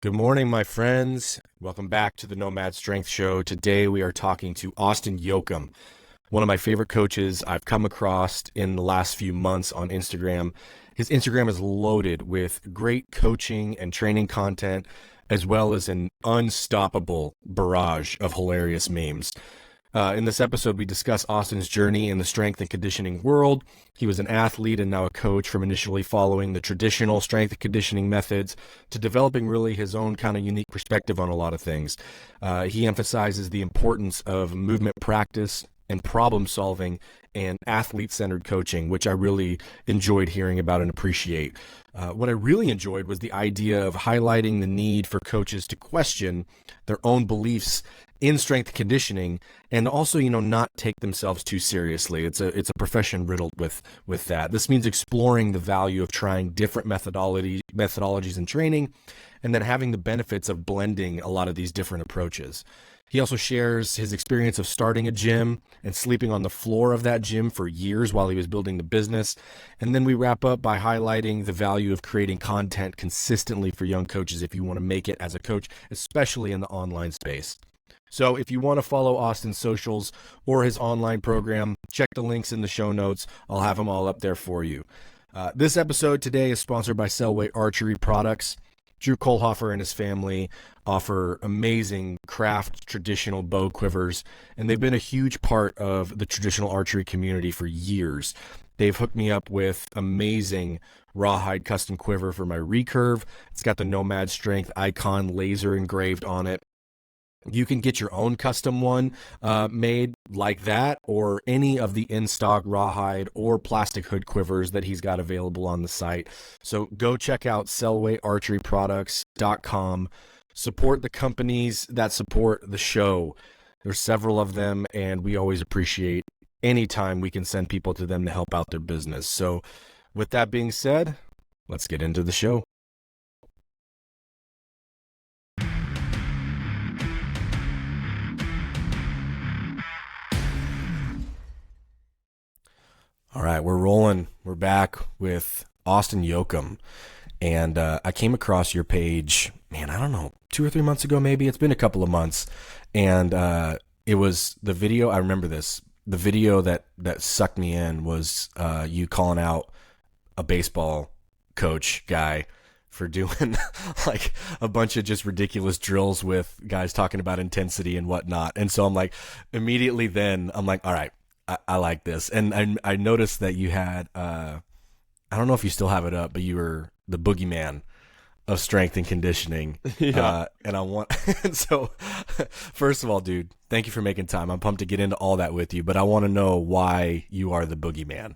Good morning, my friends. Welcome back to the Nomad Strength Show. Today we are talking to Austin Jochum, one of my favorite coaches I've come across in the last few months on Instagram. His Instagram is loaded with great coaching and training content, as well as an unstoppable barrage of hilarious memes. In this episode, we discuss Austin's journey in the strength and conditioning world. He was an athlete and now a coach, from initially following the traditional strength and conditioning methods to developing really his own kind of unique perspective on a lot of things. He emphasizes the importance of movement practice and problem solving and athlete-centered coaching, which I really enjoyed hearing about and appreciate. What I really enjoyed was the idea of highlighting the need for coaches to question their own beliefs in strength conditioning, and also, not take themselves too seriously. It's a profession riddled with that. This means exploring the value of trying different methodologies in training, and then having the benefits of blending a lot of these different approaches. He also shares his experience of starting a gym and sleeping on the floor of that gym for years while he was building the business. And then we wrap up by highlighting the value of creating content consistently for young coaches if you want to make it as a coach, especially in the online space. So if you want to follow Austin's socials or his online program, check the links in the show notes. I'll have them all up there for you. This episode today is sponsored by Selway Archery Products. Drew Kohlhofer and his family offer amazing craft traditional bow quivers, and they've been a huge part of the traditional archery community for years. They've hooked me up with amazing rawhide custom quiver for my recurve. It's got the Nomad Strength icon laser engraved on it. You can get your own custom one made like that, or any of the in-stock rawhide or plastic hood quivers that he's got available on the site. So go check out selwayarcheryproducts.com. Support the companies that support the show. There's several of them, and we always appreciate any time we can send people to them to help out their business. So with that being said, let's get into the show. All right, we're rolling. We're back with Austin Jochum. And I came across your page, man, I don't know, 2 or 3 months ago, maybe. It's been a couple of months. And it was the video, I remember this, the video that sucked me in was you calling out a baseball coach guy for doing like a bunch of just ridiculous drills with guys talking about intensity and whatnot. And so I'm like, immediately then, I'm like, all right, I like this. And I noticed that you had, I don't know if you still have it up, but you were the boogeyman of strength and conditioning. Yeah. And so first of all, dude, thank you for making time. I'm pumped to get into all that with you, but I want to know why you are the boogeyman.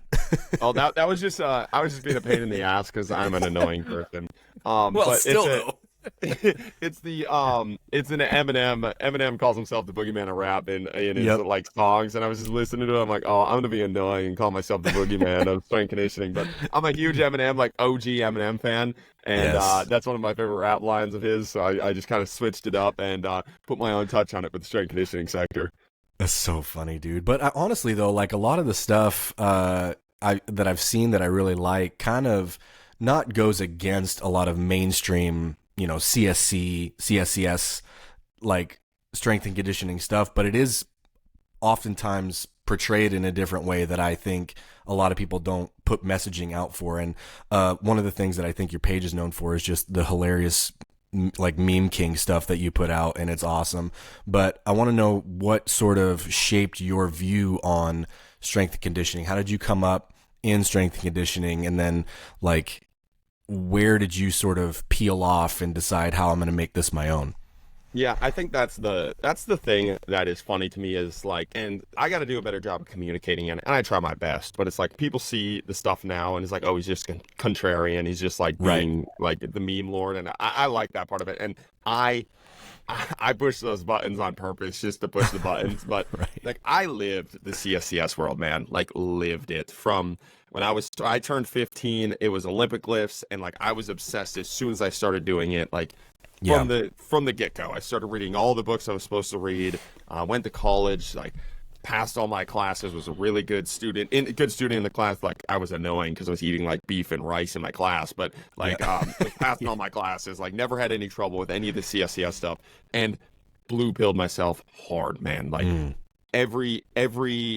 Oh, that was just, I was just being a pain in the ass because I'm an annoying person. Well, but still though. it's an Eminem. Eminem calls himself the boogeyman of rap in his like songs, and I was just listening to it. I'm like, oh, I'm gonna be annoying and call myself the boogeyman of strength conditioning. But I'm a huge Eminem, like OG Eminem fan, and Yes. that's one of my favorite rap lines of his. So I just kind of switched it up and put my own touch on it with the strength conditioning sector. That's so funny, dude. But honestly, though, like a lot of the stuff that I've seen that I really like kind of not goes against a lot of mainstream, CSC, CSCS, like strength and conditioning stuff, but it is oftentimes portrayed in a different way that I think a lot of people don't put messaging out for. And one of the things that I think your page is known for is just the hilarious like meme king stuff that you put out, and it's awesome. But I want to know what sort of shaped your view on strength and conditioning. How did you come up in strength and conditioning, and then like where did you sort of peel off and decide how I'm going to make this my own? Yeah, I think that's the thing that is funny to me is like, and I got to do a better job of communicating, and I try my best, but it's like people see the stuff now and it's like, oh, he's just contrarian. He's just like being like the meme lord. And I like that part of it. And I push those buttons on purpose just to push the buttons. But like I lived the CSCS world, man, like lived it from when I turned 15, it was Olympic lifts. And like, I was obsessed as soon as I started doing it, like, from the get-go. I started reading all the books I was supposed to read, went to college, like passed all my classes, was a really good student, good student in the class. Like I was annoying because I was eating like beef and rice in my class, but like was passing all my classes, like never had any trouble with any of the CSCS stuff, and blue pilled myself hard, man. Like every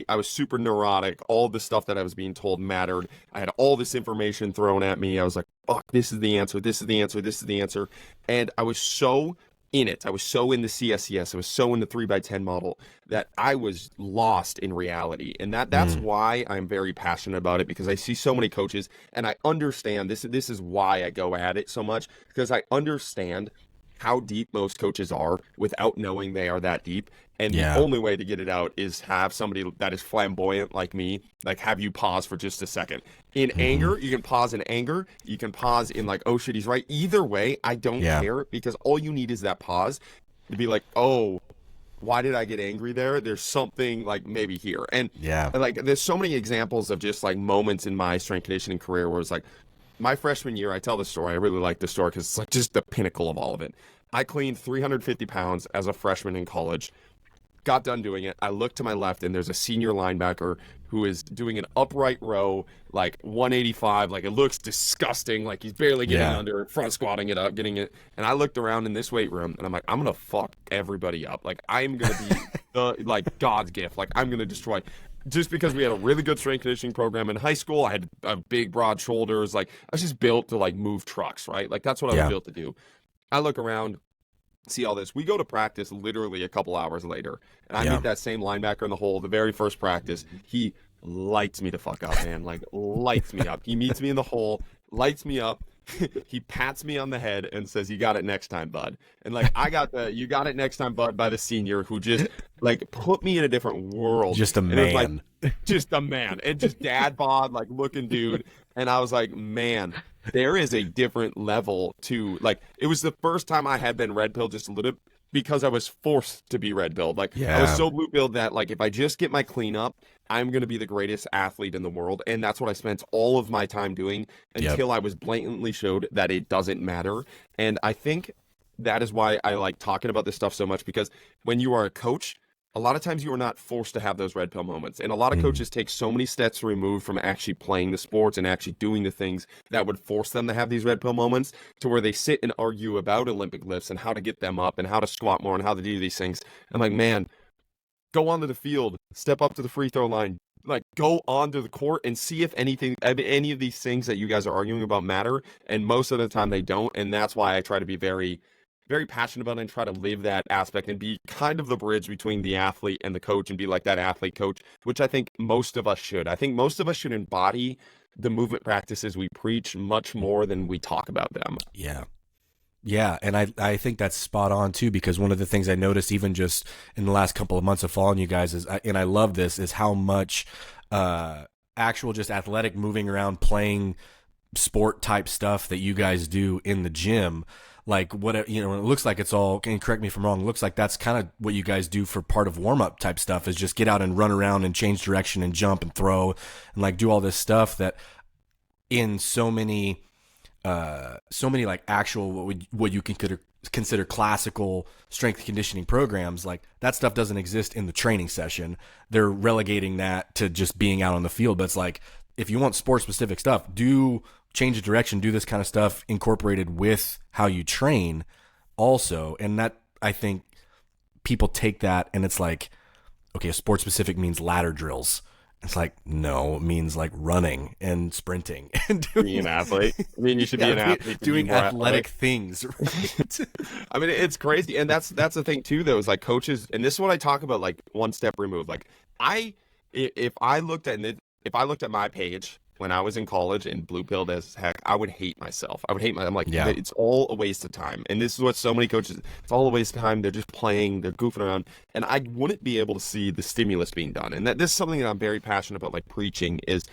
I was super neurotic. All the stuff that I was being told mattered. I had all this information thrown at me. I was like, fuck, this is the answer, this is the answer, this is the answer. And I was so in it. I was so in the CSCS. I was so in the 3x10 model that I was lost in reality. And that's why I'm very passionate about it, because I see so many coaches and I understand this is why I go at it so much, because I understand how deep most coaches are without knowing they are that deep. And the only way to get it out is have somebody that is flamboyant like me, like have you pause for just a second. In anger, you can pause in anger. You can pause in like, oh shit, he's right. Either way, I don't care, because all you need is that pause to be like, oh, why did I get angry there? There's something like maybe here. And like, there's so many examples of just like moments in my strength conditioning career where it's like, my freshman year, I tell the story. I really like the story because it's like just the pinnacle of all of it. I cleaned 350 pounds as a freshman in college. Got done doing it. I look to my left and there's a senior linebacker who is doing an upright row, like 185. Like it looks disgusting. Like he's barely getting under, front squatting it up, getting it. And I looked around in this weight room and I'm like, I'm going to fuck everybody up. Like I'm going to be like God's gift. Like I'm going to destroy. Just because we had a really good strength conditioning program in high school, I had big, broad shoulders. Like I was just built to like move trucks, right? Like that's what I was built to do. I look around, see all this. We go to practice literally a couple hours later, and I meet that same linebacker in the hole. The very first practice, he lights me the fuck up, man. Like lights me up. He meets me in the hole, lights me up. He pats me on the head and says, "You got it next time, bud." And like I got the "You got it next time, bud" by the senior, who just like put me in a different world. Just a man. Just a man. And just dad bod like looking dude. And I was like, man, there is a different level to like, it was the first time I had been red pilled just a little, because I was forced to be red pilled. Like I was so blue pilled that like, if I just get my cleanup, I'm going to be the greatest athlete in the world. And that's what I spent all of my time doing until I was blatantly showed that it doesn't matter. And I think that is why I like talking about this stuff so much, because when you are a coach, a lot of times you are not forced to have those red pill moments. And a lot of coaches take so many steps removed from actually playing the sports and actually doing the things that would force them to have these red pill moments, to where they sit and argue about Olympic lifts and how to get them up and how to squat more and how to do these things. I'm like, man, go onto the field, step up to the free throw line, like go onto the court and see if any of these things that you guys are arguing about matter. And most of the time they don't. And that's why I try to be very passionate about it and try to live that aspect and be kind of the bridge between the athlete and the coach, and be like that athlete coach, which I think most of us should. I think most of us should embody the movement practices we preach much more than we talk about them. Yeah, and I think that's spot on too, because one of the things I noticed even just in the last couple of months of following you guys is, and I love this, is how much actual just athletic moving around, playing sport type stuff that you guys do in the gym. Like what, you know, it looks like it's all, and correct me if I'm wrong, it looks like that's kind of what you guys do for part of warm up type stuff, is just get out and run around and change direction and jump and throw and like do all this stuff that in so many like actual what you can consider classical strength conditioning programs, like that stuff doesn't exist in the training session. They're relegating that to just being out on the field. But it's like, if you want sport specific stuff, do change of direction, do this kind of stuff incorporated with how you train also. And that, I think people take that and it's like, okay, sport specific means ladder drills. It's like, no, it means like running and sprinting and being an athlete. I mean, you should be an athlete. Doing athletic things, right? I mean, it's crazy. And that's the thing too, though, is like coaches, and this is what I talk about, like one step removed. Like if I looked at my page when I was in college and blue pilled as heck, I would hate myself. I'm like, it's all a waste of time. And this is what so many coaches, it's all a waste of time. They're just playing, they're goofing around. And I wouldn't be able to see the stimulus being done. And this is something that I'm very passionate about, like preaching, is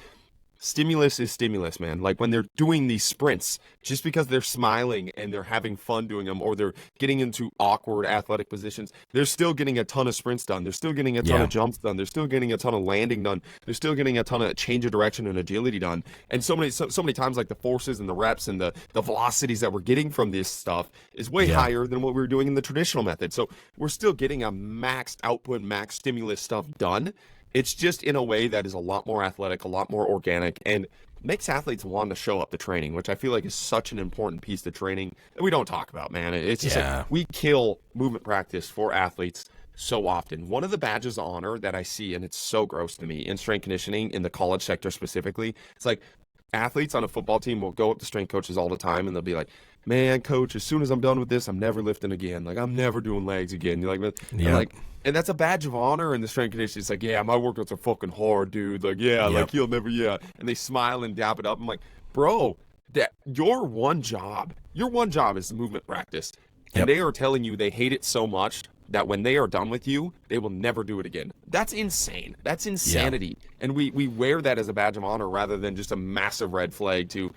stimulus is stimulus, man. Like when they're doing these sprints, just because they're smiling and they're having fun doing them, or they're getting into awkward athletic positions, they're still getting a ton of sprints done. They're still getting a ton Yeah. of jumps done. They're still getting a ton of landing done. They're still getting a ton of change of direction and agility done. And so many times, like the forces and the reps and the velocities that we're getting from this stuff is way Yeah. higher than what we were doing in the traditional method. So we're still getting a max output, max stimulus stuff done. It's just in a way that is a lot more athletic, a lot more organic, and makes athletes want to show up to training, which I feel like is such an important piece to training that we don't talk about, man. It's just Yeah. like we kill movement practice for athletes so often. One of the badges of honor that I see, and it's so gross to me, in strength conditioning, in the college sector specifically, it's like athletes on a football team will go up to strength coaches all the time and they'll be like, man, coach, as soon as I'm done with this, I'm never lifting again. Like, I'm never doing legs again. You're like, Yeah. and like, and that's a badge of honor in the strength conditioning. It's like, yeah, my workouts are fucking hard, dude. Like, yeah, Yep. like you'll never, yeah. And they smile and dap it up. I'm like, bro, that your one job is movement practice. And Yep. they are telling you they hate it so much that when they are done with you, they will never do it again. That's insane. That's insanity. And we wear that as a badge of honor rather than just a massive red flag to,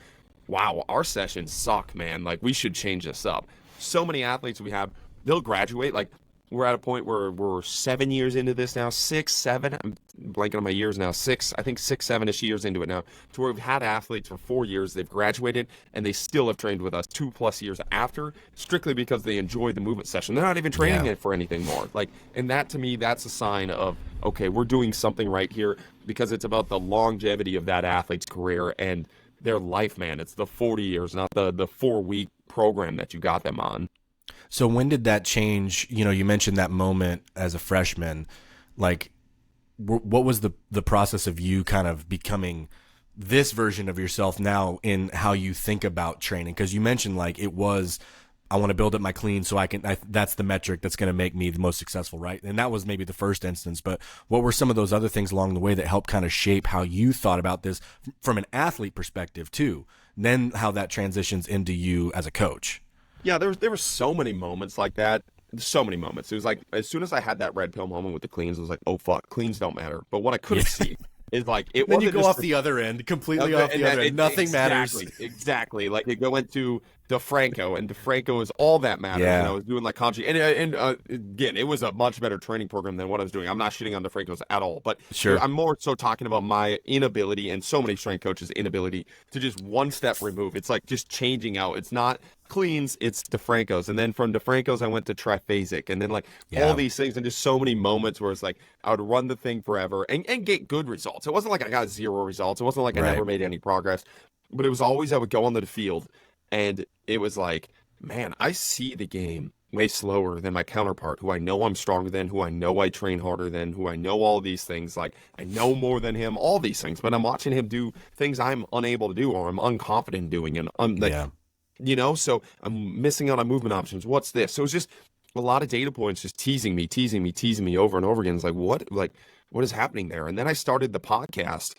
wow, our sessions suck, man. Like, we should change this up. So many athletes we have, they'll graduate. Like, we're at a point where we're 7 years into this now, 6, 7. I'm blanking on my years now. 6, I think 6, 7-ish years into it now, to where we've had athletes for 4 years. They've graduated and they still have trained with us 2+ years after, strictly because they enjoyed the movement session. They're not even training it for anything more. Like, and that to me, that's a sign of, okay, we're doing something right here, because it's about the longevity of that athlete's career and their life, man. It's the 40 years, not the 4-week program that you got them on. So when did that change? You know, you mentioned that moment as a freshman. Like, what was the process of you kind of becoming this version of yourself now in how you think about training? Because you mentioned, like, it was, I want to build up my clean so that's the metric that's going to make me the most successful, right? And that was maybe the first instance. But what were some of those other things along the way that helped kind of shape how you thought about this from an athlete perspective too? Then how that transitions into you as a coach. Yeah, there were so many moments like that. So many moments. It was like, as soon as I had that red pill moment with the cleans, I was like, oh fuck, cleans don't matter. But what I couldn't see is like, it Then wasn't you go just off the other end, completely off the other end. Nothing matters. Exactly. Like, it go into DeFranco, and DeFranco is all that matters. Yeah. And I was doing like Kanji, and again, it was a much better training program than what I was doing. I'm not shitting on DeFranco's at all, but Sure. I'm more so talking about my inability, and so many strength coaches' inability, to just one step remove. It's like just changing out. It's not cleans, it's DeFranco's. And then from DeFranco's, I went to triphasic, and then like all these things, and just so many moments where it's like I would run the thing forever and get good results. It wasn't like I got 0 results. It wasn't like I never made any progress, but it was always I would go onto the field and it was like, man, I see the game way slower than my counterpart, who I know I'm stronger than, who I know I train harder than, who I know all these things. Like, I know more than him, all these things, but I'm watching him do things I'm unable to do, or I'm unconfident doing. And I'm like, you know, so I'm missing out on movement options. What's this? So it's just a lot of data points just teasing me over and over again. It's like, what is happening there? And then I started the podcast,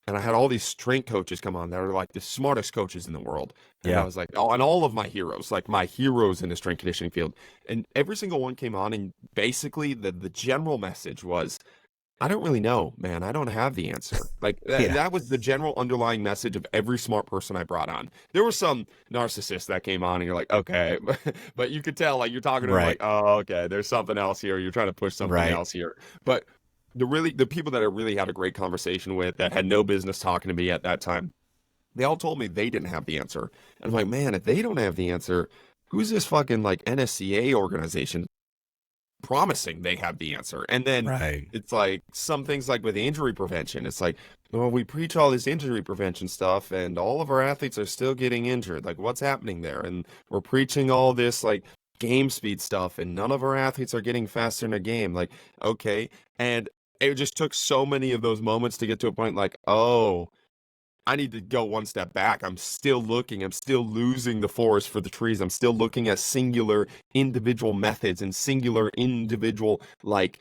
and I had all these strength coaches come on that are like the smartest coaches in the world. And I was like, oh, and all of my heroes, like my heroes in the strength conditioning field. And every single one came on, and basically the general message was, I don't really know, man. I don't have the answer. Like that was the general underlying message of every smart person I brought on. There were some narcissists that came on, and you're like, okay, but you could tell, like, you're talking to them like, oh, okay, there's something else here. You're trying to push something else here. But the people that I really had a great conversation with, that had no business talking to me at that time, they all told me they didn't have the answer. And I'm like, man, if they don't have the answer, who's this fucking like NSCA organization promising they have the answer? And then it's like some things like with injury prevention, it's like, well, we preach all this injury prevention stuff and all of our athletes are still getting injured. Like, what's happening there? And we're preaching all this like game speed stuff, and none of our athletes are getting faster in a game. Like, okay. And it just took so many of those moments to get to a point like, oh, I need to go one step back. I'm still looking. I'm still losing the forest for the trees. I'm still looking at singular individual methods and singular individual like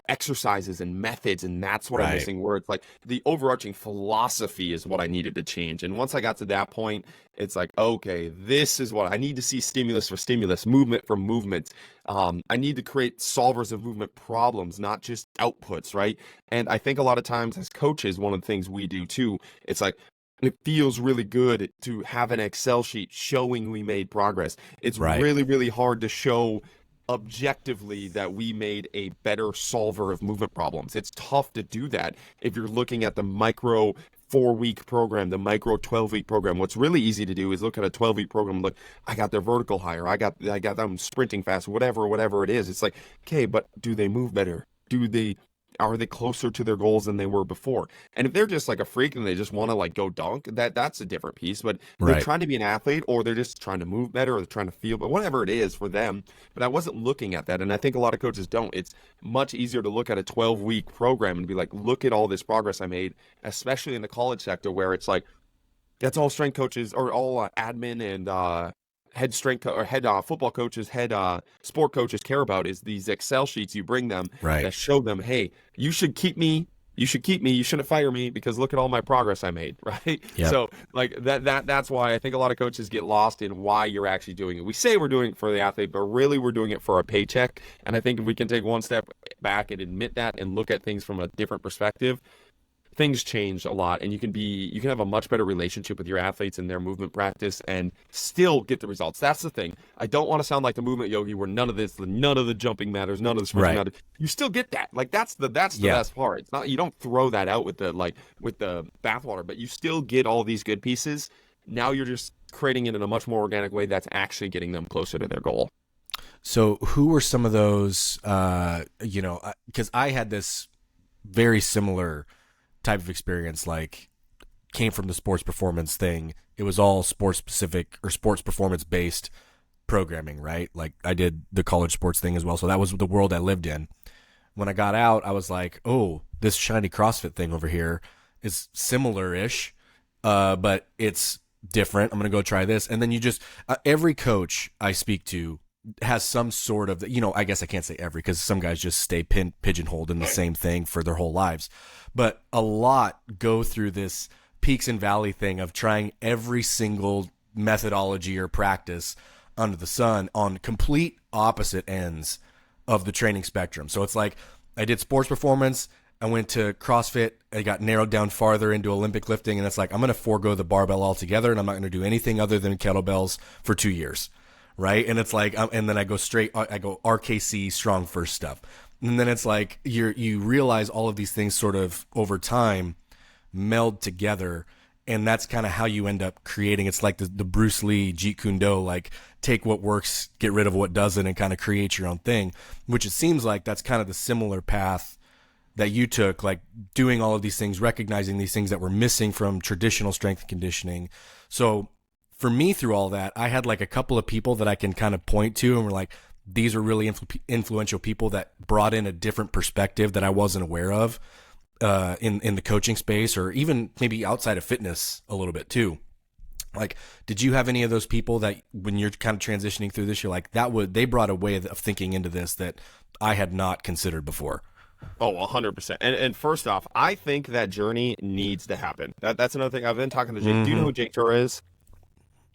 exercises and methods, and that's what I'm Right. missing, where it's like the overarching philosophy is what I needed to change. And once I got to that point, it's like, okay, this is what I need to see: stimulus for stimulus, movement for movement. I need to create solvers of movement problems, not just outputs, right? And I think a lot of times as coaches, one of the things we do too, it's like, it feels really good to have an Excel sheet showing we made progress. It's Right. really, really hard to show objectively that we made a better solver of movement problems. It's tough to do that if you're looking at the micro 4-week program, the micro 12-week program. What's really easy to do is look at a 12-week program and look, I got their vertical higher, I got them sprinting fast, whatever it is. It's like, okay, but do they move better? Are they closer to their goals than they were before? And if they're just like a freak and they just want to like go dunk, that's a different piece. But they're Right. trying to be an athlete, or they're just trying to move better, or they're trying to feel, but whatever it is for them. But I wasn't looking at that. And I think a lot of coaches don't. It's much easier to look at a 12-week program and be like, look at all this progress I made, especially in the college sector, where it's like, that's all strength coaches or all admin and head strength or head football coaches, head sport coaches care about is these Excel sheets you bring them Right. that show them, hey, you should keep me. You shouldn't fire me because look at all my progress I made, right? Yep. So like that's why I think a lot of coaches get lost in why you're actually doing it. We say we're doing it for the athlete, but really we're doing it for a paycheck. And I think if we can take one step back and admit that and look at things from a different perspective, things change a lot, and you can have a much better relationship with your athletes and their movement practice and still get the results. That's the thing. I don't want to sound like the movement yogi where none of the jumping matters, none of the sprinting Right. matters. You still get that. Like that's the Yeah. best part. It's not, you don't throw that out with the bathwater, but you still get all these good pieces. Now you're just creating it in a much more organic way that's actually getting them closer to their goal. So who were some of those, because I had this very similar type of experience, like came from the sports performance thing. It was all sports specific or sports performance based programming, right? Like I did the college sports thing as well. So that was the world I lived in. When I got out, I was like, oh, this shiny CrossFit thing over here is similar-ish, but it's different. I'm going to go try this. And then you just, every coach I speak to has some sort of, I guess I can't say every, because some guys just stay pigeonholed in the same thing for their whole lives. But a lot go through this peaks and valley thing of trying every single methodology or practice under the sun on complete opposite ends of the training spectrum. So it's like I did sports performance, I went to CrossFit, I got narrowed down farther into Olympic lifting, and it's like I'm going to forego the barbell altogether, and I'm not going to do anything other than kettlebells for 2 years, right? And it's like, and then I go RKC strong first stuff, and then it's like you realize all of these things sort of over time meld together. And that's kind of how you end up creating. It's like the Bruce Lee Jeet Kune Do, like take what works, get rid of what doesn't, and kind of create your own thing, which it seems like that's kind of the similar path that you took, like doing all of these things, recognizing these things that were missing from traditional strength and conditioning. So for me, through all that, I had like a couple of people that I can kind of point to and were like, these are really influential people that brought in a different perspective that I wasn't aware of. In the coaching space, or even maybe outside of fitness a little bit too. Like, did you have any of those people that when you're kind of transitioning through this, you're like, they brought a way of thinking into this that I had not considered before? Oh, 100%. And first off, I think that journey needs to happen. That's another thing. I've been talking to Jake. Mm-hmm. Do you know who Jake Torre is?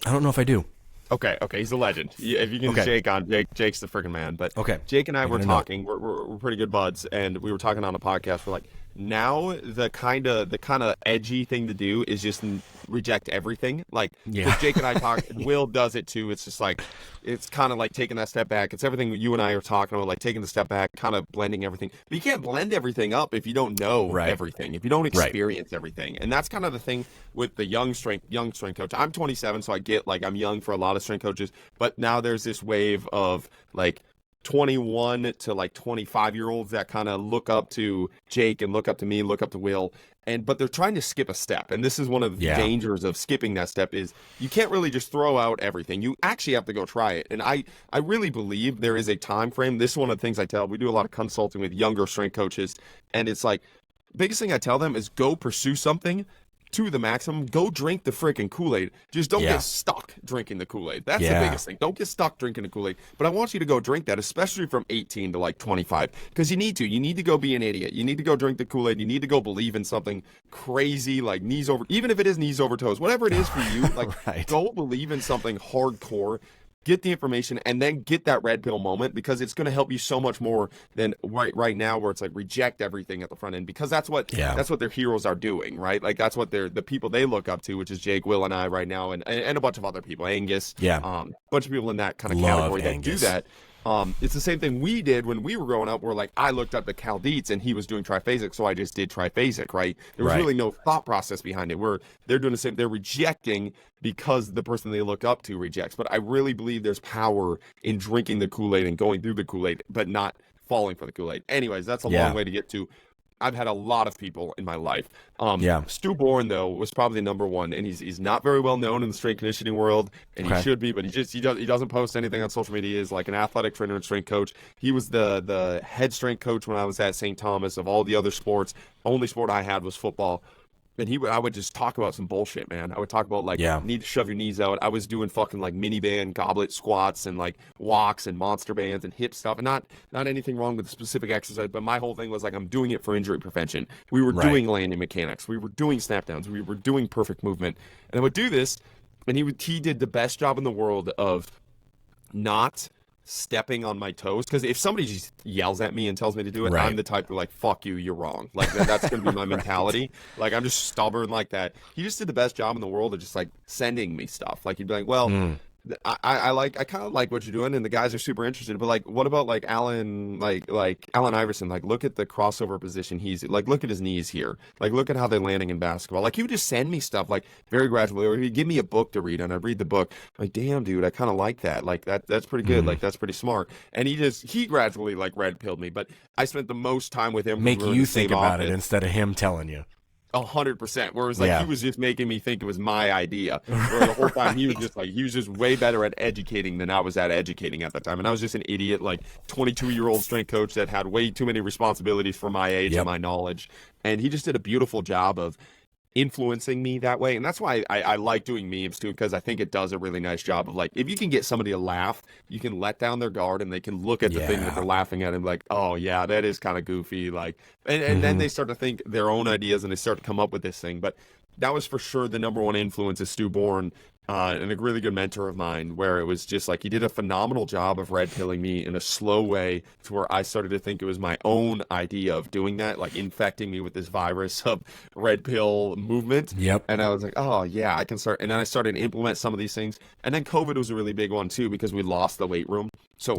I don't know if I do. Okay, he's a legend. If you can Jake on, Jake's the freaking man. But Okay. Jake and I were know. talking. We're pretty good buds, and we were talking on a podcast. We're like, now the kind of edgy thing to do is just reject everything. Like, Yeah. 'cause Jake and I talk. Will does it too. It's just like, it's kind of like taking that step back. It's everything you and I are talking about, like taking the step back, kind of blending everything. But you can't blend everything up if you don't know Right. everything, if you don't experience everything. And that's kind of the thing with the young strength coach. I'm 27, so I get like I'm young for a lot of strength coaches, but now there's this wave of like 21 to like 25-year-olds that kind of look up to Jake and look up to me, look up to Will, but they're trying to skip a step. And this is one of the dangers of skipping that step is you can't really just throw out everything. You actually have to go try it. And I really believe there is a time frame. This is one of the things I tell. We do a lot of consulting with younger strength coaches, and it's like biggest thing I tell them is go pursue something to the maximum, go drink the freaking Kool-Aid. Just don't get stuck drinking the Kool-Aid. That's the biggest thing. Don't get stuck drinking the Kool-Aid. But I want you to go drink that, especially from 18 to like 25, because you need to. You need to go be an idiot. You need to go drink the Kool-Aid. You need to go believe in something crazy, like knees over, even if it is knees over toes, whatever it is for you, like go believe in something hardcore. Get the information and then get that red pill moment, because it's going to help you so much more than right now, where it's like reject everything at the front end, because that's what their heroes are doing, right? Like that's what the people they look up to, which is Jake, Will, and I right now, and a bunch of other people, Angus, a bunch of people in that kind of category that do that. It's the same thing we did when we were growing up, where like I looked up the Cal Dietz and he was doing triphasic, so I just did triphasic, right? There was really no thought process behind it, where they're doing the same. They're rejecting because the person they look up to rejects. But I really believe there's power in drinking the Kool-Aid and going through the Kool-Aid, but not falling for the Kool-Aid. Anyways, that's a long way to get to. I've had a lot of people in my life. Stu Bourne, though, was probably number one, and he's not very well known in the strength conditioning world, and he should be, but he doesn't post anything on social media. He's like an athletic trainer and strength coach. He was the head strength coach when I was at St. Thomas. Of all the other sports, only sport I had was football. And I would just talk about some bullshit, man. I would talk about like, need to shove your knees out. I was doing fucking like mini band goblet squats and like walks and monster bands and hip stuff. And not anything wrong with the specific exercise, but my whole thing was like, I'm doing it for injury prevention. We were doing landing mechanics. We were doing snap downs. We were doing perfect movement. And I would do this, and he did the best job in the world of not stepping on my toes, because if somebody just yells at me and tells me to do it, I'm the type to like, fuck you, you're wrong. Like that's gonna be my mentality. Like I'm just stubborn like that. He just did the best job in the world of just like sending me stuff. Like he'd be like, well, I kind of like what you're doing, and the guys are super interested, but like, what about like Allen Iverson? Like, look at the crossover position. He's like, look at his knees here. Like, look at how they're landing in basketball. Like, he would just send me stuff like very gradually, or he'd give me a book to read, and I'd read the book. I'm like, damn, dude, I kind of like that. Like that's pretty good. Like that's pretty smart. And he gradually like red pilled me, but I spent the most time with him. Make you think about it instead of him telling you. 100%. Where it was like he was just making me think it was my idea. Where the whole time he was just way better at educating than I was at educating at the time. And I was just an idiot, like 22-year-old strength coach that had way too many responsibilities for my age and my knowledge. And he just did a beautiful job of influencing me that way. And that's why I like doing memes too, because I think it does a really nice job of like, if you can get somebody to laugh, you can let down their guard and they can look at the thing that they're laughing at and be like, oh yeah, that is kind of goofy. Like, and then they start to think their own ideas and they start to come up with this thing. But that was for sure the number one influence is Stu Bourne. And a really good mentor of mine, where it was just like he did a phenomenal job of red pilling me in a slow way to where I started to think it was my own idea of doing that, like infecting me with this virus of red pill movement. And I was like, oh yeah, I can start. And then I started to implement some of these things. And then COVID was a really big one too, because we lost the weight room. So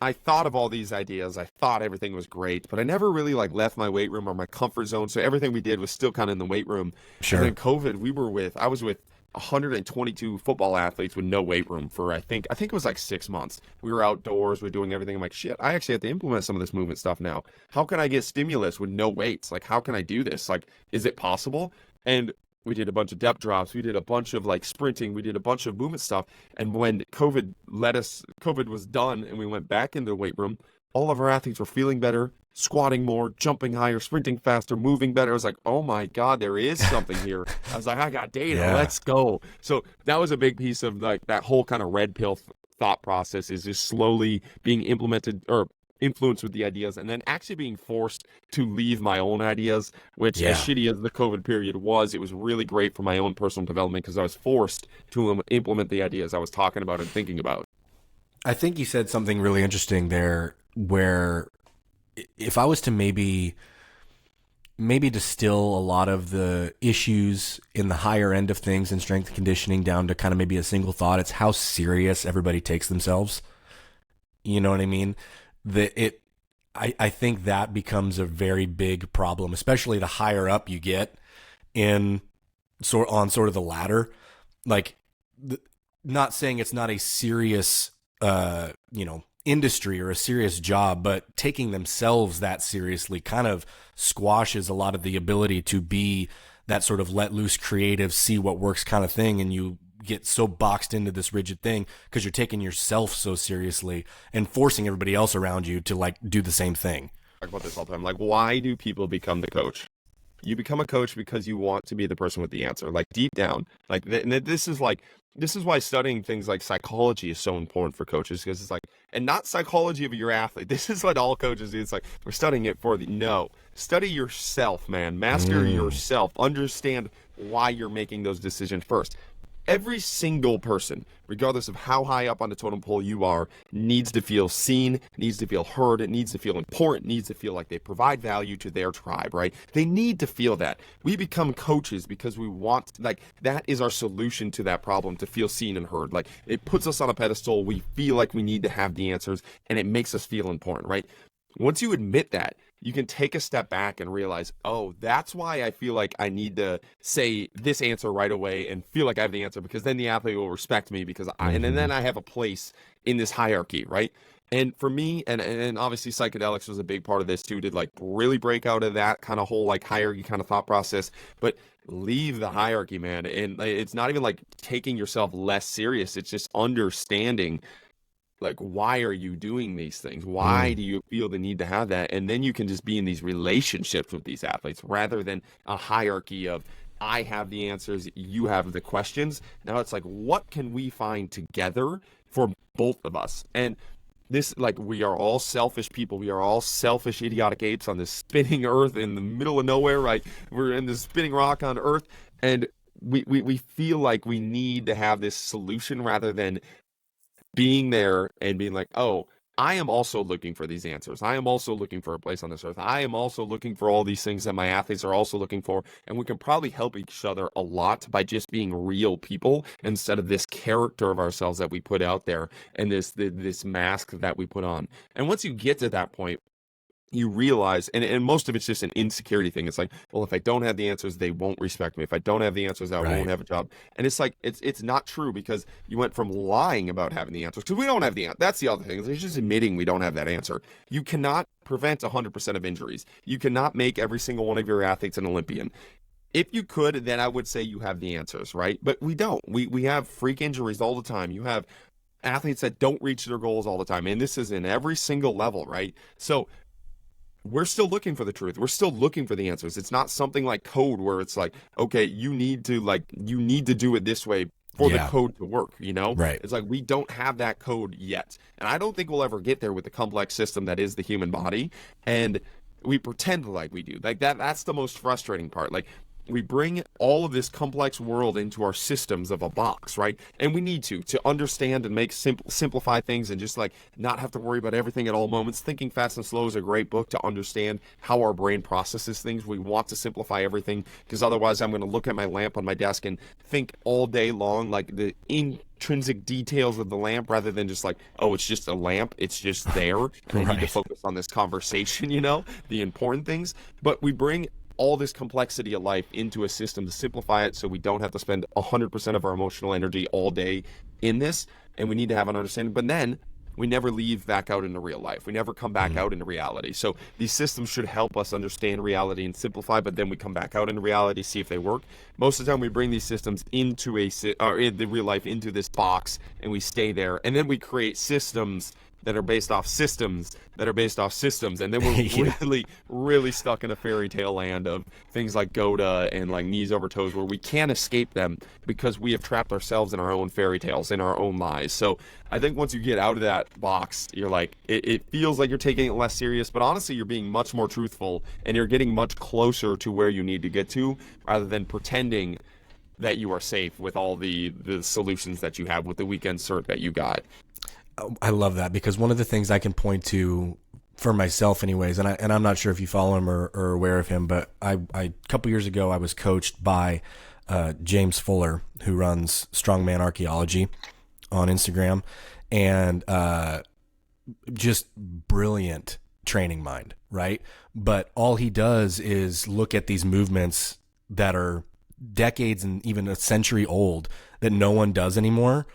I thought of all these ideas. I thought everything was great, but I never really like left my weight room or my comfort zone. So everything we did was still kind of in the weight room. And then COVID, I was with 122 football athletes with no weight room for I think it was like 6 months. We were outdoors, we're doing everything. I'm like, shit, I actually have to implement some of this movement stuff now. How can I get stimulus with no weights? Like, how can I do this? Like, is it possible? And we did a bunch of depth drops, we did a bunch of like sprinting, we did a bunch of movement stuff. And when COVID was done and we went back into the weight room, all of our athletes were feeling better, squatting more, jumping higher, sprinting faster, moving better. I was like, oh my God, there is something here. I was like, I got data, let's go. So that was a big piece of like that whole kind of red pill thought process, is just slowly being implemented or influenced with the ideas, and then actually being forced to leave my own ideas, which as shitty as the COVID period was, it was really great for my own personal development, because I was forced to implement the ideas I was talking about and thinking about. I think you said something really interesting there, where if I was to maybe distill a lot of the issues in the higher end of things in strength and conditioning down to kind of maybe a single thought, it's how serious everybody takes themselves. You know what I mean? I think that becomes a very big problem, especially the higher up you get on sort of the ladder. Like, not saying it's not a serious, industry or a serious job, but taking themselves that seriously kind of squashes a lot of the ability to be that sort of let loose, creative, see what works kind of thing. And you get so boxed into this rigid thing because you're taking yourself so seriously and forcing everybody else around you to like do the same thing. I talk about this all the time. Like, why do people become the coach? You become a coach because you want to be the person with the answer, like deep down. Like, this is why studying things like psychology is so important for coaches, because it's like, and not psychology of your athlete. This is what all coaches do. It's like, we're studying it for the, no, study yourself, man. Master yourself. Understand why you're making those decisions first. Every single person, regardless of how high up on the totem pole you are, needs to feel seen, needs to feel heard, it needs to feel important, needs to feel like they provide value to their tribe, right? They need to feel that. We become coaches because we want, like, that is our solution to that problem, to feel seen and heard. Like, it puts us on a pedestal, we feel like we need to have the answers, and it makes us feel important, right? Once you admit that, you can take a step back and realize, oh, that's why I feel like I need to say this answer right away and feel like I have the answer, because then the athlete will respect me because and then I have a place in this hierarchy, right? And for me, and obviously psychedelics was a big part of this too, to like really break out of that kind of whole like hierarchy kind of thought process, but leave the hierarchy, man. And it's not even like taking yourself less serious. It's just understanding, like, why are you doing these things? Why do you feel the need to have that? And then you can just be in these relationships with these athletes rather than a hierarchy of, I have the answers, you have the questions. Now it's like, what can we find together for both of us? And this, like, we are all selfish people. We are all selfish, idiotic apes on this spinning earth in the middle of nowhere, right? We're in this spinning rock on earth. And we feel like we need to have this solution rather than being there and being like, oh, I am also looking for these answers. I am also looking for a place on this earth. I am also looking for all these things that my athletes are also looking for. And we can probably help each other a lot by just being real people instead of this character of ourselves that we put out there and this mask that we put on. And once you get to that point, you realize, and most of it's just an insecurity thing. It's like, well, if I don't have the answers, they won't respect me. If I don't have the answers, I won't have a job. And it's like, it's not true, because you went from lying about having the answers, because we don't have the answer. That's the other thing. It's just admitting we don't have that answer. You cannot prevent 100% of injuries. You cannot make every single one of your athletes an Olympian. If you could, then I would say you have the answers, right? But we don't. We have freak injuries all the time. You have athletes that don't reach their goals all the time. And this is in every single level, right? So we're still looking for the truth. We're still looking for the answers. It's not something like code where it's like, okay, you need to do it this way for the code to work, you know? Right. It's like, we don't have that code yet. And I don't think we'll ever get there with the complex system that is the human body. And we pretend like we do. Like that's the most frustrating part. Like, we bring all of this complex world into our systems of a box, right? And we need to understand and make simplify things and just like not have to worry about everything at all moments. Thinking Fast and Slow is a great book to understand how our brain processes things. We want to simplify everything, because otherwise I'm going to look at my lamp on my desk and think all day long, like the intrinsic details of the lamp, rather than just like, oh, it's just a lamp, it's just there, and I need to focus on this conversation, you know, the important things. But we bring all this complexity of life into a system to simplify it, so we don't have to spend 100% of our emotional energy all day in this, and we need to have an understanding. But then we never leave back out into real life. We never come back out into reality. So these systems should help us understand reality and simplify, but then we come back out into reality, see if they work. Most of the time we bring these systems into in the real life, into this box, and we stay there, and then we create systems that are based off systems that are based off systems, and then we're really stuck in a fairy tale land of things like GOTA and like knees over toes, where we can't escape them because we have trapped ourselves in our own fairy tales, in our own lies. So I think once you get out of that box, you're like, it feels like you're taking it less serious, but honestly you're being much more truthful, and you're getting much closer to where you need to get to, rather than pretending that you are safe with all the solutions that you have with the weekend cert that you got. I love that, because one of the things I can point to for myself anyways, and I'm not sure if you follow him or aware of him, but I a couple years ago I was coached by James Fuller, who runs Strongman Archaeology on Instagram, and just brilliant training mind, right? But all he does is look at these movements that are decades and even a century old that no one does anymore.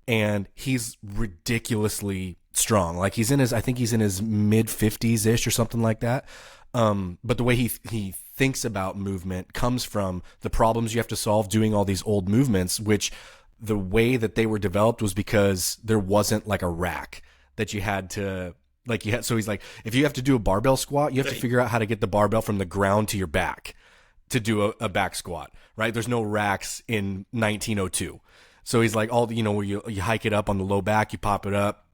And he's ridiculously strong. Like I think he's in his mid 50s ish or something like that. But the way he thinks about movement comes from the problems you have to solve doing all these old movements, which the way that they were developed was because there wasn't like a rack that you had to, so he's like, if you have to do a barbell squat, you have to figure out how to get the barbell from the ground to your back. to do a back squat, right? There's no racks in 1902. So he's like, all the, where you hike it up on the low back, you pop it up,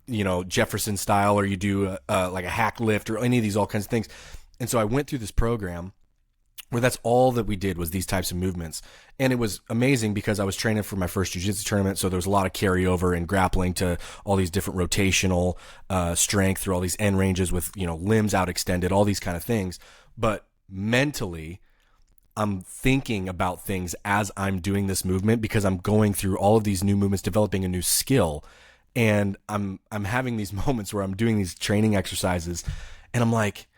Jefferson style, or you do like a hack lift or any of these all kinds of things. And so I went through this program where that's all that we did was these types of movements. And it was amazing because I was training for my first jiu-jitsu tournament. So there was a lot of carryover and grappling to all these different rotational strength through all these end ranges with, limbs out extended, all these kind of things. But mentally, I'm thinking about things as I'm doing this movement because I'm going through all of these new movements, developing a new skill. And I'm having these moments where I'm doing these training exercises and I'm like,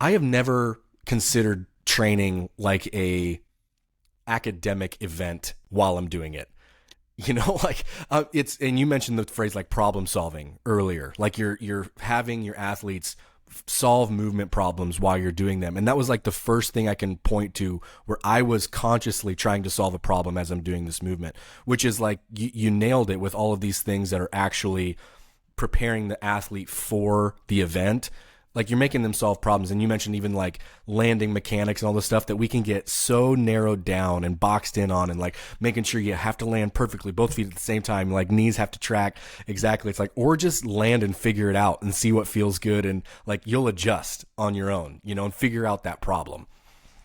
I have never considered training like a academic event while I'm doing it. It's, and you mentioned the phrase like problem solving earlier, like you're having your athletes solve movement problems while you're doing them. And that was like the first thing I can point to where I was consciously trying to solve a problem as I'm doing this movement, which is like you nailed it with all of these things that are actually preparing the athlete for the event. Like you're making them solve problems. And you mentioned even like landing mechanics and all this stuff that we can get so narrowed down and boxed in on, and like making sure you have to land perfectly, both feet at the same time, like knees have to track exactly. It's like, or just land and figure it out and see what feels good. And like, you'll adjust on your own, and figure out that problem.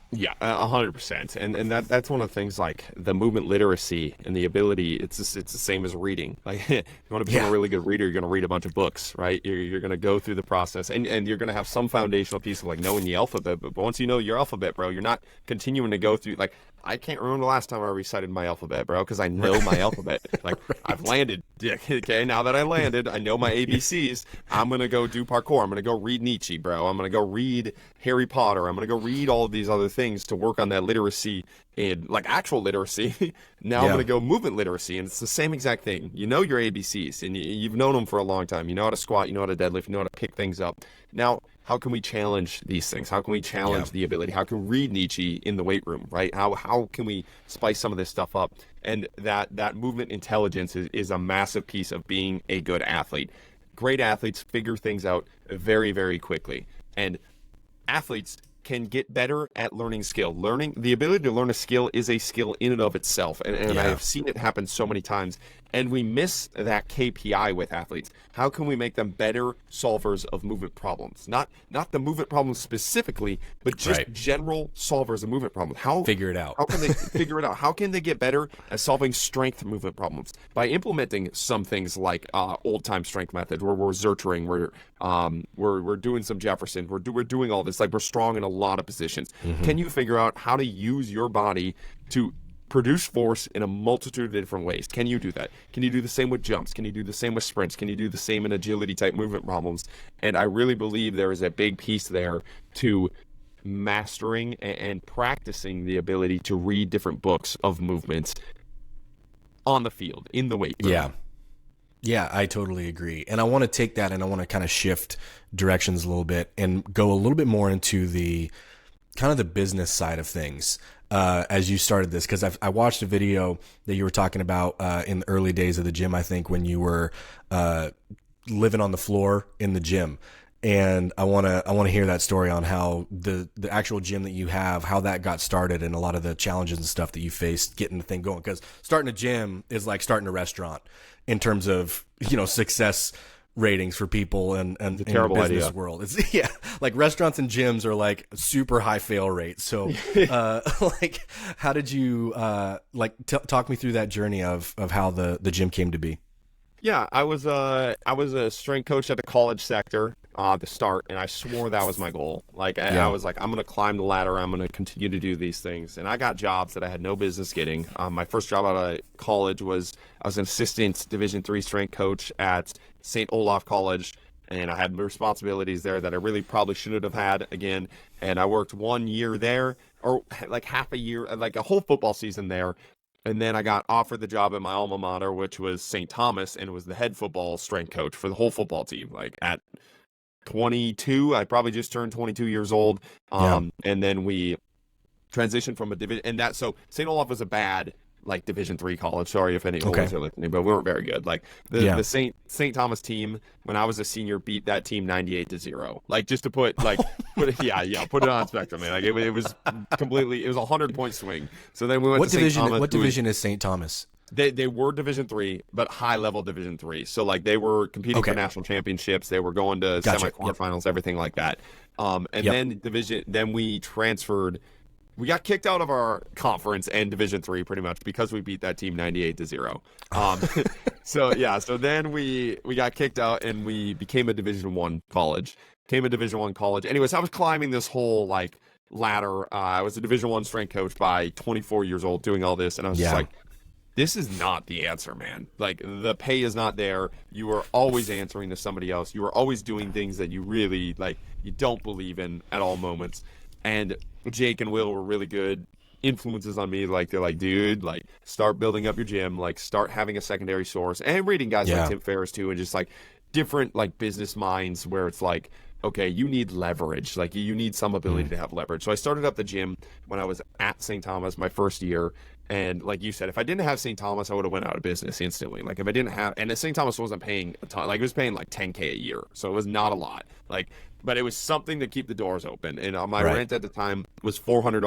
Yeah, 100%. And that's one of the things, like the movement literacy and the ability, it's the same as reading. Like if you want to become a really good reader, you're going to read a bunch of books, right? You're going to go through the process and you're going to have some foundational piece of like knowing the alphabet. But once you know your alphabet, bro, you're not continuing to go through, like, I can't remember the last time I recited my alphabet, bro, because I know my alphabet. Like, I've landed. Okay, now that I landed, I know my ABCs. I'm going to go do parkour. I'm going to go read Nietzsche, bro. I'm going to go read Harry Potter. I'm going to go read all of these other things to work on that literacy and, like, actual literacy. Now I'm going to go movement literacy, and it's the same exact thing. You know your ABCs, and you've known them for a long time. You know how to squat. You know how to deadlift. You know how to pick things up. Now, how can we challenge these things? How can we challenge the ability? How can we read Nietzsche in the weight room, right? How can we spice some of this stuff up? And that movement intelligence is a massive piece of being a good athlete. Great athletes figure things out very, very quickly. And athletes can get better at learning skill. The ability to learn a skill is a skill in and of itself. And I have seen it happen so many times. And we miss that KPI with athletes. How can we make them better solvers of movement problems? Not the movement problems specifically, but just general solvers of movement problems. Figure it out. How can they figure it out? How can they get better at solving strength movement problems? By implementing some things like old-time strength methods, where we're zertering, we're doing some Jefferson, we're doing all this. Like, we're strong in a lot of positions. Can you figure out how to use your body to produce force in a multitude of different ways? Can you do that? Can you do the same with jumps? Can you do the same with sprints? Can you do the same in agility type movement problems? And I really believe there is a big piece there to mastering and practicing the ability to read different books of movements on the field, in the weight room. Yeah, I totally agree. And I want to take that and I want to kind of shift directions a little bit and go a little bit more into the kind of the business side of things. As you started this, because I watched a video that you were talking about in the early days of the gym, I think, when you were living on the floor in the gym. And I want to hear that story on how the actual gym that you have, how that got started, and a lot of the challenges and stuff that you faced getting the thing going. Because starting a gym is like starting a restaurant in terms of, success ratings for people and in the business world. It's like restaurants and gyms are like super high fail rates. So like, how did you talk me through that journey of how the gym came to be? Yeah, I was a strength coach at the college sector to start, and I swore that was my goal. Like, I was like, I'm going to climb the ladder. I'm going to continue to do these things. And I got jobs that I had no business getting. My first job out of college was I was an assistant Division III strength coach at St. Olaf College, and I had responsibilities there that I really probably shouldn't have had again. And I worked 1 year there, or like half a year, like a whole football season there. And then I got offered the job at my alma mater, which was St. Thomas, and was the head football strength coach for the whole football team. Like, at 22, I probably just turned 22 years old. And then we transitioned from a division, and so St. Olaf was a bad like Division III college. Sorry if any boys are listening, but we weren't very good. Like the St. Thomas team when I was a senior beat that team 98-0. Like just to put put it on spectrum, man. Like it was completely, it was a 100-point swing. So then we went to St. Thomas. What division is St. Thomas? They were Division III, but high level Division III. So like they were competing for national championships. They were going to semi-quarterfinals, everything like that. Then we transferred. We got kicked out of our conference and Division III pretty much because we beat that team 98-0. So then we got kicked out and we became a Division I college. Anyways, I was climbing this whole like ladder. I was a Division I strength coach by 24 years old doing all this, and I was just like, this is not the answer, man. Like the pay is not there. You are always answering to somebody else. You are always doing things that you really like, you don't believe in at all moments. And Jake and Will were really good influences on me. Like they're like, dude, like start building up your gym, like start having a secondary source, and reading guys like Tim Ferriss too, and just like different like business minds where it's like, okay, you need leverage. Like you need some ability to have leverage. So I started up the gym when I was at St. Thomas my first year. And like you said, if I didn't have St. Thomas, I would have went out of business instantly. Like if I didn't have, and St. Thomas wasn't paying a ton, like it was paying like $10K a year. So it was not a lot. Like, but it was something to keep the doors open. And my rent at the time was $400,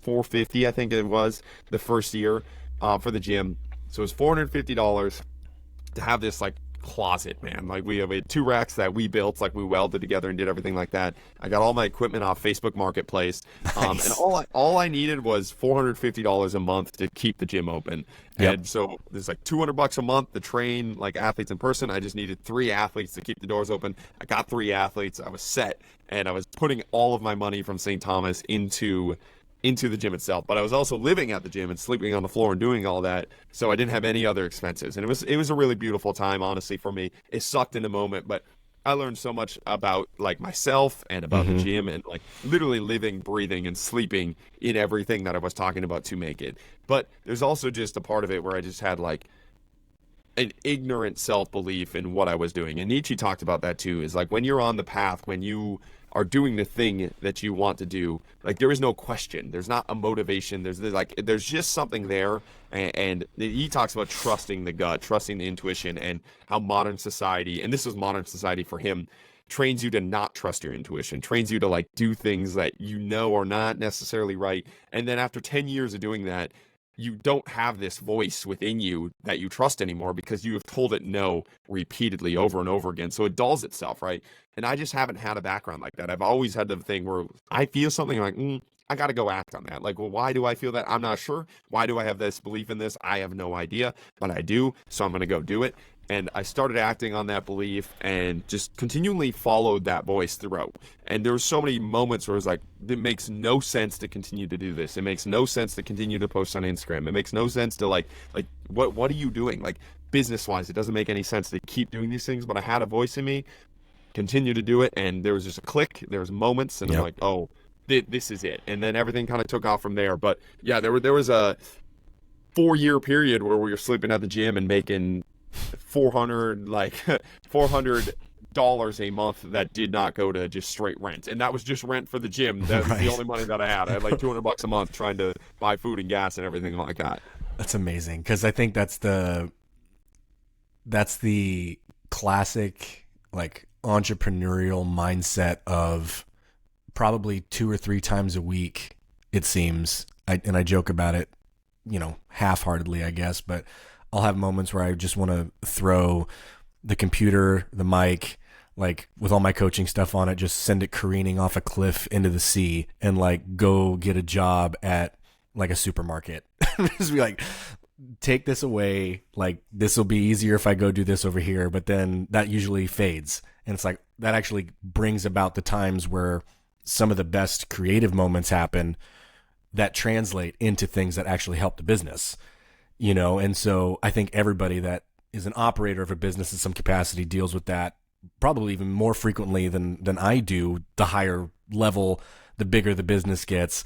$450, I think it was the first year for the gym. So it was $450 to have this like closet, man. Like we had 2 racks that we built, like we welded together and did everything like that. I got all my equipment off Facebook Marketplace. And all I needed was $450 a month to keep the gym open. And so there's like $200 a month to train like athletes in person. I just needed 3 athletes to keep the doors open. I got 3 athletes. I was set, and I was putting all of my money from St. Thomas into the gym itself, but I was also living at the gym and sleeping on the floor and doing all that, so I didn't have any other expenses. And it was a really beautiful time, honestly, for me. It sucked in the moment, but I learned so much about like myself and about the gym, and like literally living, breathing, and sleeping in everything that I was talking about to make it. But there's also just a part of it where I just had like an ignorant self-belief in what I was doing. And Nietzsche talked about that too, is like when you're on the path, when you are doing the thing that you want to do, like there is no question, there's not a motivation, there's just something there. And he talks about trusting the gut, trusting the intuition, and how modern society, and this is modern society for him, trains you to not trust your intuition, trains you to like do things that you know are not necessarily right. And then after 10 years of doing that, you don't have this voice within you that you trust anymore because you have told it no repeatedly over and over again. So it dulls itself, right? And I just haven't had a background like that. I've always had the thing where I feel something like, I got to go act on that. Like, well, why do I feel that? I'm not sure. Why do I have this belief in this? I have no idea, but I do. So I'm going to go do it. And I started acting on that belief and just continually followed that voice throughout. And there were so many moments where it was like, it makes no sense to continue to do this. It makes no sense to continue to post on Instagram. It makes no sense to like what are you doing? Like business wise, it doesn't make any sense to keep doing these things. But I had a voice in me, continue to do it. And there was just a click. There was moments, and I'm like, oh, this is it. And then everything kind of took off from there. But yeah, there was a 4-year period where we were sleeping at the gym and making $400 a month that did not go to just straight rent, and that was just rent for the gym. That was the only money that I had. I had like $200 a month trying to buy food and gas and everything like that. That's amazing, because I think that's the classic like entrepreneurial mindset of probably 2 or 3 times a week, it seems. I joke about it, half-heartedly, I guess, but I'll have moments where I just want to throw the computer, the mic, like with all my coaching stuff on it, just send it careening off a cliff into the sea and like go get a job at like a supermarket. Just be like, take this away. Like this will be easier if I go do this over here. But then that usually fades. And it's like, that actually brings about the times where some of the best creative moments happen that translate into things that actually help the business. And so I think everybody that is an operator of a business in some capacity deals with that probably even more frequently than I do. The higher level, the bigger the business gets.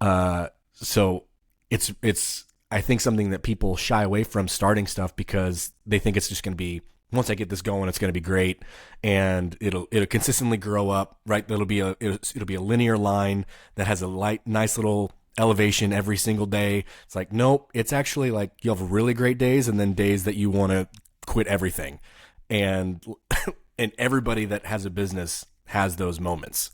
So it's I think something that people shy away from starting stuff because they think it's just going to be, once I get this going, it's going to be great, and it'll consistently grow up, right? It'll be a linear line that has a nice little elevation every single day. It's like, nope, it's actually like you have really great days and then days that you want to quit everything. And and everybody that has a business has those moments.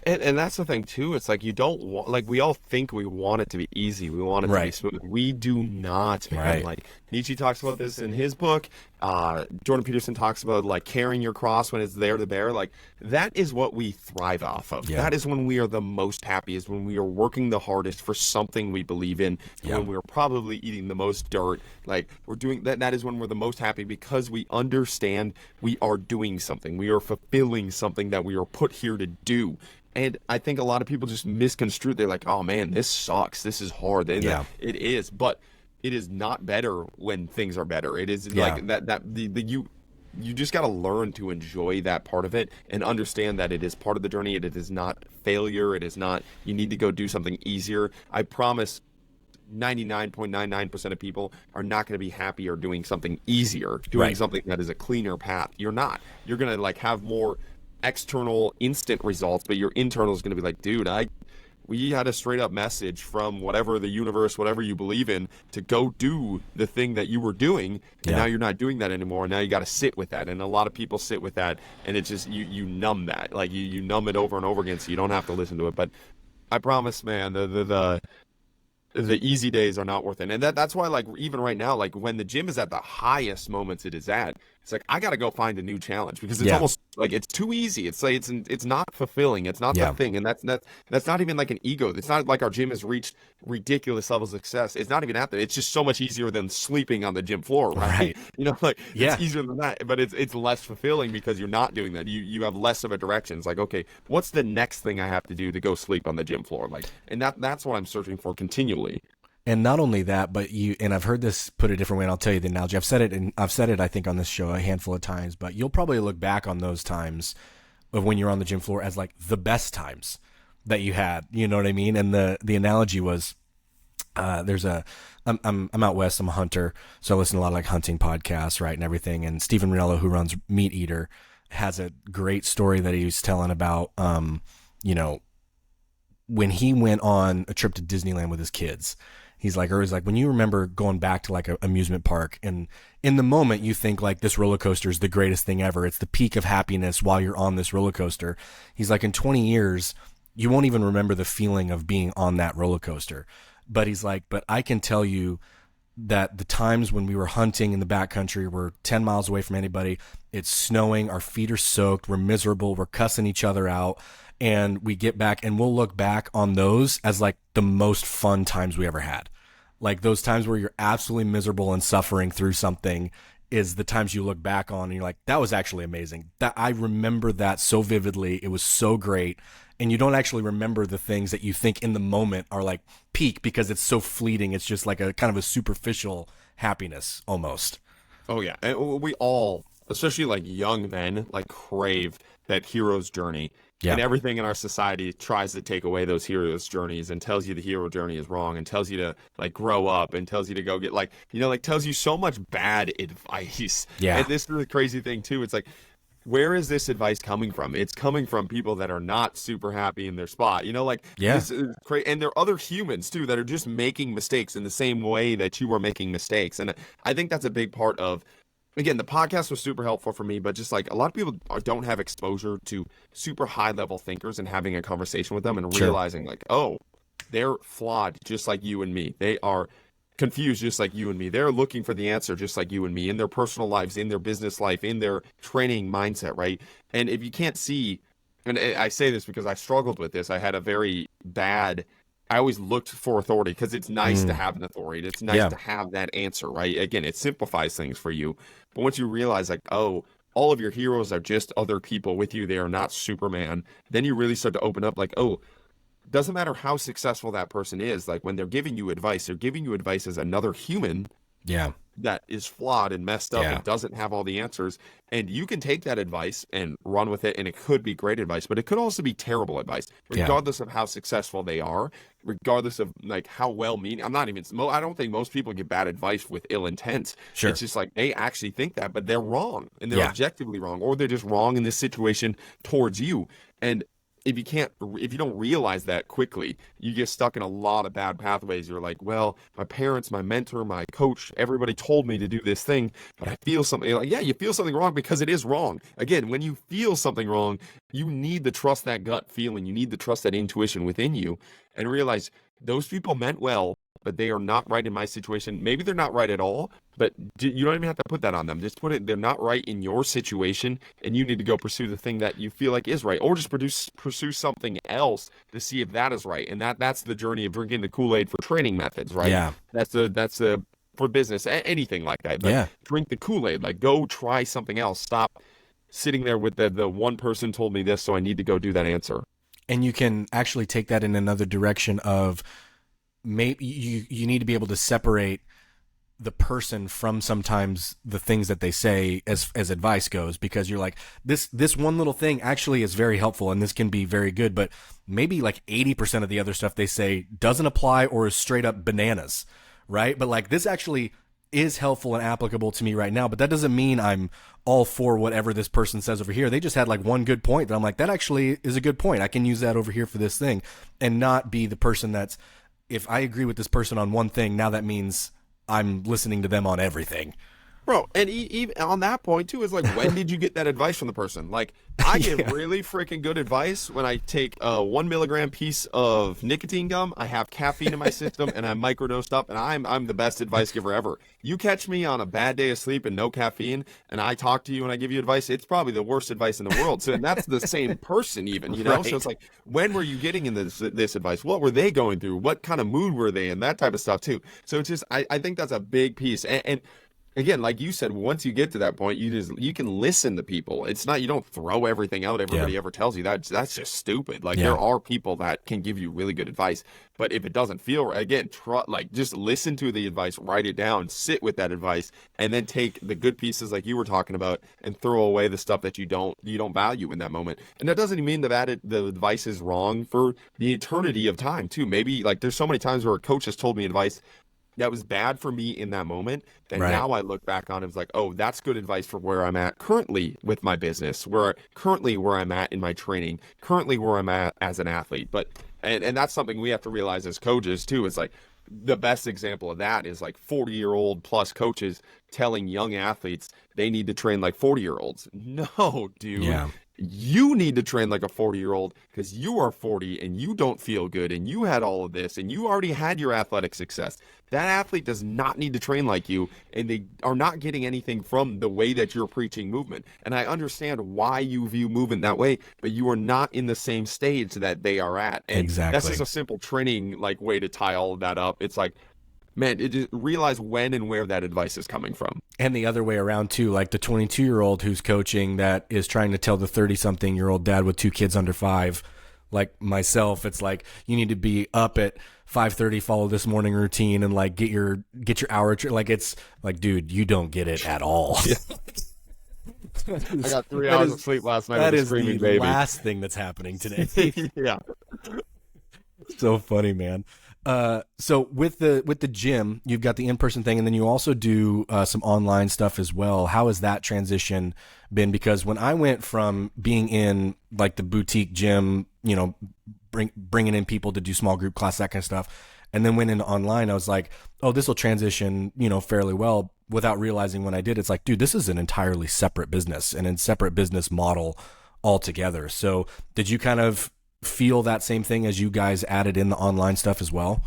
And that's the thing too. It's like you don't want, like, we all think we want it to be easy. We want it to be smooth. We do not, man. Right. Like Nietzsche talks about this in his book. Jordan Peterson talks about like carrying your cross when it's there to bear. Like that is what we thrive off of. Yeah. That is when we are the most happiest, when we are working the hardest for something we believe in, when we're probably eating the most dirt. Like we're doing that. That is when we're the most happy because we understand we are doing something. We are fulfilling something that we are put here to do. And I think a lot of people just misconstrue. They're like, oh man, this sucks. This is hard. And it is, but it is not better when things are better. It is like you just got to learn to enjoy that part of it and understand that it is part of the journey. It is not failure. It is not, you need to go do something easier. I promise 99.99% of people are not going to be happier doing something easier, doing something that is a cleaner path. You're not. You're going to like have more external instant results, but your internal is going to be like, dude, we had a straight up message from whatever the universe, whatever you believe in, to go do the thing that you were doing, and now you're not doing that anymore. And now you got to sit with that, and a lot of people sit with that, and it's just you numb that, like you numb it over and over again, so you don't have to listen to it. But I promise, man, the easy days are not worth it. And that's why, like, even right now, like when the gym is at the highest moments it is at, it's like I got to go find a new challenge because it's almost like it's too easy. It's like it's not fulfilling. It's not the thing. And that's not even like an ego. It's not like our gym has reached ridiculous levels of success. It's not even at that. It's just so much easier than sleeping on the gym floor, right? You know, like it's easier than that, but it's less fulfilling because you're not doing that. You have less of a direction. It's like, okay, what's the next thing I have to do to go sleep on the gym floor? Like, and that's what I'm searching for continually. And not only that, but and I've heard this put a different way, and I'll tell you the analogy. I've said it, I think, on this show a handful of times, but you'll probably look back on those times of when you're on the gym floor as like the best times that you had. You know what I mean? And the analogy was, I'm out west, I'm a hunter, so I listen to a lot of like hunting podcasts, right, and everything. And Stephen Riello, who runs Meat Eater, has a great story that he was telling about, when he went on a trip to Disneyland with his kids. He's like, when you remember going back to like an amusement park, and in the moment you think like this roller coaster is the greatest thing ever. It's the peak of happiness while you're on this roller coaster. He's like, in 20 years, you won't even remember the feeling of being on that roller coaster. But he's like, but I can tell you that the times when we were hunting in the backcountry, we're 10 miles away from anybody. It's snowing. Our feet are soaked. We're miserable. We're cussing each other out. And we get back and we'll look back on those as like the most fun times we ever had. Like those times where you're absolutely miserable and suffering through something is the times you look back on and you're like, that was actually amazing. That I remember that so vividly. It was so great. And you don't actually remember the things that you think in the moment are like peak because it's so fleeting. It's just like a kind of a superficial happiness almost. Oh yeah. And we all, especially like young men, like crave that hero's journey. And everything in our society tries to take away those hero's journeys and tells you the hero journey is wrong and tells you to like grow up and tells you to go get like, like tells you so much bad advice. Yeah. And this is the crazy thing too. It's like, where is this advice coming from? It's coming from people that are not super happy in their spot. This is crazy. And there are other humans too that are just making mistakes in the same way that you are making mistakes. And I think that's a big part of, again, the podcast was super helpful for me, but just like a lot of people don't have exposure to super high level thinkers and having a conversation with them and realizing like, oh, they're flawed just like you and me. They are confused just like you and me. They're looking for the answer just like you and me in their personal lives, in their business life, in their training mindset, right? And if you can't see, and I say this because I struggled with this, I had a very bad, I always looked for authority because it's nice to have an authority. It's nice to have that answer, right? Again, it simplifies things for you. But once you realize like, oh, all of your heroes are just other people with you. They are not Superman. Then you really start to open up like, oh, doesn't matter how successful that person is. Like when they're giving you advice, they're giving you advice as another human that is flawed and messed up and doesn't have all the answers. And you can take that advice and run with it. And it could be great advice, but it could also be terrible advice, regardless of how successful they are, regardless of like how well-meaning. I don't think most people give bad advice with ill intent. Sure. It's just like they actually think that, but they're wrong and they're objectively wrong, or they're just wrong in this situation towards you. And if you don't realize that quickly, you get stuck in a lot of bad pathways. You're like, well, my parents, my mentor, my coach, everybody told me to do this thing, but I feel something. You're like, yeah, you feel something wrong because it is wrong. Again, when you feel something wrong, you need to trust that gut feeling. You need to trust that intuition within you and realize those people meant well, but they are not right in my situation. Maybe they're not right at all, but you don't even have to put that on them. Just put it, they're not right in your situation, and you need to go pursue the thing that you feel like is right, or just pursue something else to see if that is right. And that's the journey of drinking the Kool-Aid for training methods, right? Yeah. That's the for business, anything like that. But Yeah. drink the Kool-Aid, like go try something else. Stop sitting there with the one person told me this, so I need to go do that answer. And you can actually take that in another direction of maybe you need to be able to separate the person from sometimes the things that they say as advice goes, because you're like, this one little thing actually is very helpful and this can be very good, but maybe like 80% of the other stuff they say doesn't apply or is straight up bananas, right? But like this actually is helpful and applicable to me right now, but that doesn't mean I'm all for whatever this person says over here. They just had like one good point that I'm like, that actually is a good point. I can use that over here for this thing, and not be the person that's, if I agree with this person on one thing, now that means I'm listening to them on everything. Bro, and even on that point too, is like, when did you get that advice from the person? Like, I get really freaking good advice when I take a 1 milligram piece of nicotine gum. I have caffeine in my system, and I'm microdosed up, and I'm the best advice giver ever. You catch me on a bad day of sleep and no caffeine, and I talk to you and I give you advice, it's probably the worst advice in the world. So, and that's the same person even, you know? Right. So it's like, when were you getting in this advice? What were they going through? What kind of mood were they in? That type of stuff too. So it's just, I think that's a big piece. And again, like you said, once you get to that point, you can listen to people. It's not, you don't throw everything out everybody ever tells you. That's just stupid. Like there are people that can give you really good advice, but if it doesn't feel right, again, just listen to the advice, write it down, sit with that advice, and then take the good pieces like you were talking about and throw away the stuff that you don't value in that moment. And that doesn't mean that the advice is wrong for the eternity of time too. Maybe like there's so many times where a coach has told me advice that was bad for me in that moment, that now I look back on it, it's like, oh, that's good advice for where I'm at currently with my business, where I'm at in my training, currently where I'm at as an athlete. But and that's something we have to realize as coaches too. It's like the best example of that is like 40-year-old plus coaches telling young athletes they need to train like 40-year-olds. No, dude. Yeah. You need to train like a 40-year-old because you are 40 and you don't feel good and you had all of this and you already had your athletic success. That athlete does not need to train like you, and they are not getting anything from the way that you're preaching movement. And I understand why you view movement that way, but you are not in the same stage that they are at. And exactly. That's just a simple training like way to tie all of that up. It's like, man, just realize when and where that advice is coming from. And the other way around too, like the 22-year-old who's coaching that is trying to tell the 30-something-year-old dad with 2 kids under 5, like myself, it's like, you need to be up at 5:30, follow this morning routine, and like get your hour. Like it's like, dude, you don't get it at all. I got 3 hours of sleep last night. That is screaming the baby. last thing that's happening today. Yeah. So funny, man. So with the gym, you've got the in-person thing, and then you also do some online stuff as well. How has that transition been? Because when I went from being in like the boutique gym, you know, bringing in people to do small group class, that kind of stuff, and then went into online, I was like, oh, this will transition, you know, fairly well, without realizing when I did, it's like, dude, this is an entirely separate business and a separate business model altogether. So did you kind of feel that same thing as you guys added in the online stuff as well?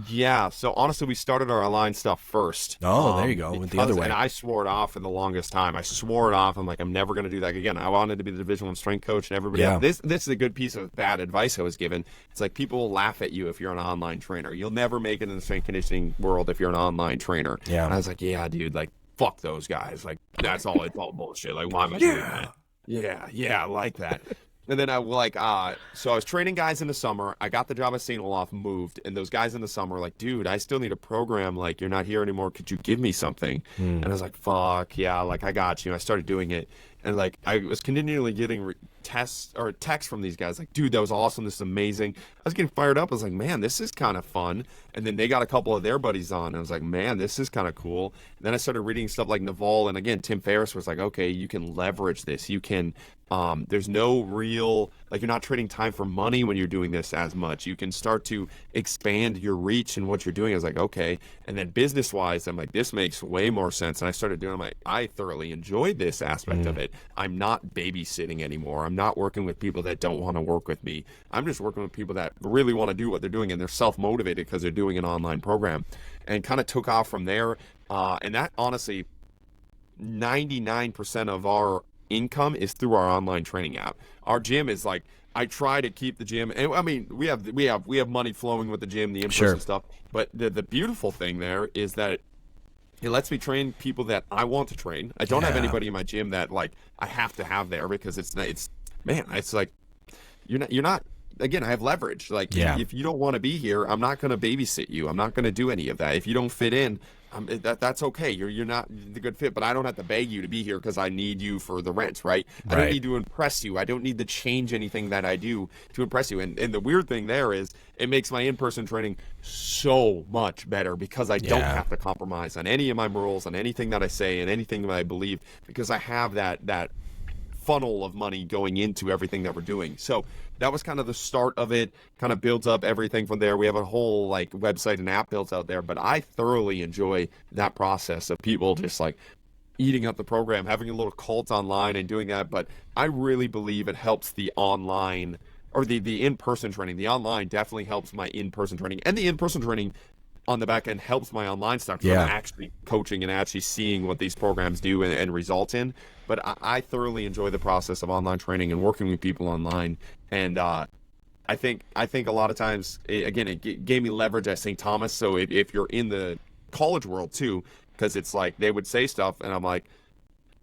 Yeah. So honestly, we started our online stuff first. Oh, there you go. Went the other way. And I swore it off for the longest time. I swore it off. I'm like, I'm never going to do that again. I wanted to be the Division I strength coach, and everybody else. This is a good piece of bad advice I was given. It's like, people will laugh at you if you're an online trainer. You'll never make it in the strength conditioning world if you're an online trainer. Yeah. And I was like, yeah, dude, like, fuck those guys. Like, that's all, it's all bullshit. Like, why am I doing that? Yeah, I like that. And then so I was training guys in the summer. I got the job at St. Olaf, moved, and those guys in the summer were like, dude, I still need a program. Like, you're not here anymore. Could you give me something? And I was like, fuck, yeah, like, I got you. I started doing it. And like, I was continually getting texts from these guys like, dude, that was awesome. This is amazing. I was getting fired up. I was like, man, this is kind of fun. And then they got a couple of their buddies on, and I was like, man, this is kind of cool. And then I started reading stuff like Naval, and again, Tim Ferriss was like, okay, you can leverage this. You can, there's no real Like, you're not trading time for money when you're doing this as much. You can start to expand your reach and what you're doing. I was like, okay. And then business wise, I'm like, this makes way more sense. And I started doing, I'm like, I thoroughly enjoyed this aspect of it. I'm not babysitting anymore. I'm not working with people that don't want to work with me. I'm just working with people that really want to do what they're doing, and they're self-motivated because they're doing an online program, and kind of took off from there. And that, honestly, 99% of our income is through our online training app. Our gym is like, I try to keep the gym, and I mean, we have money flowing with the gym, the in-person stuff. But the beautiful thing there is that it lets me train people that I want to train. I don't have anybody in my gym that, like, I have to have there, because it's like, you're not. Again, I have leverage. Like, if you don't want to be here, I'm not going to babysit you. I'm not going to do any of that. If you don't fit in, that's okay. You're not the good fit, but I don't have to beg you to be here because I need you for the rent, right? I don't need to impress you. I don't need to change anything that I do to impress you. And the weird thing there is, it makes my in-person training so much better, because I don't have to compromise on any of my rules, on anything that I say, and anything that I believe, because I have that funnel of money going into everything that we're doing. So that was kind of the start of it. Kind of builds up everything from there. We have a whole, like, website and app built out there, but I thoroughly enjoy that process of people just, like, eating up the program, having a little cult online and doing that. But I really believe it helps the online, or the in-person training. The online definitely helps my in-person training, and the in-person training on the back end helps my online stuff. I'm actually coaching and actually seeing what these programs do and result in. But I thoroughly enjoy the process of online training and working with people online. And I think a lot of times, it gave me leverage at St. Thomas. So if you're in the college world too, because it's like, they would say stuff, and I'm like,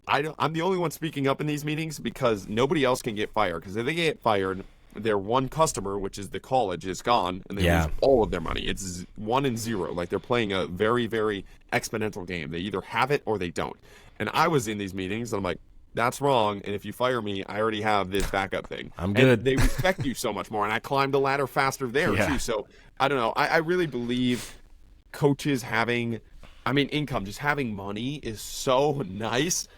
I'm the only one speaking up in these meetings, because nobody else can get fired. Because if they get fired, their one customer, which is the college, is gone, and they lose all of their money. It's 1 and 0. Like, they're playing a very, very exponential game. They either have it or they don't. And I was in these meetings, and I'm like, that's wrong. And if you fire me, I already have this backup thing. I'm good. And they respect you so much more. And I climbed the ladder faster there too. So I don't know. I really believe coaches having, income, just having money is so nice,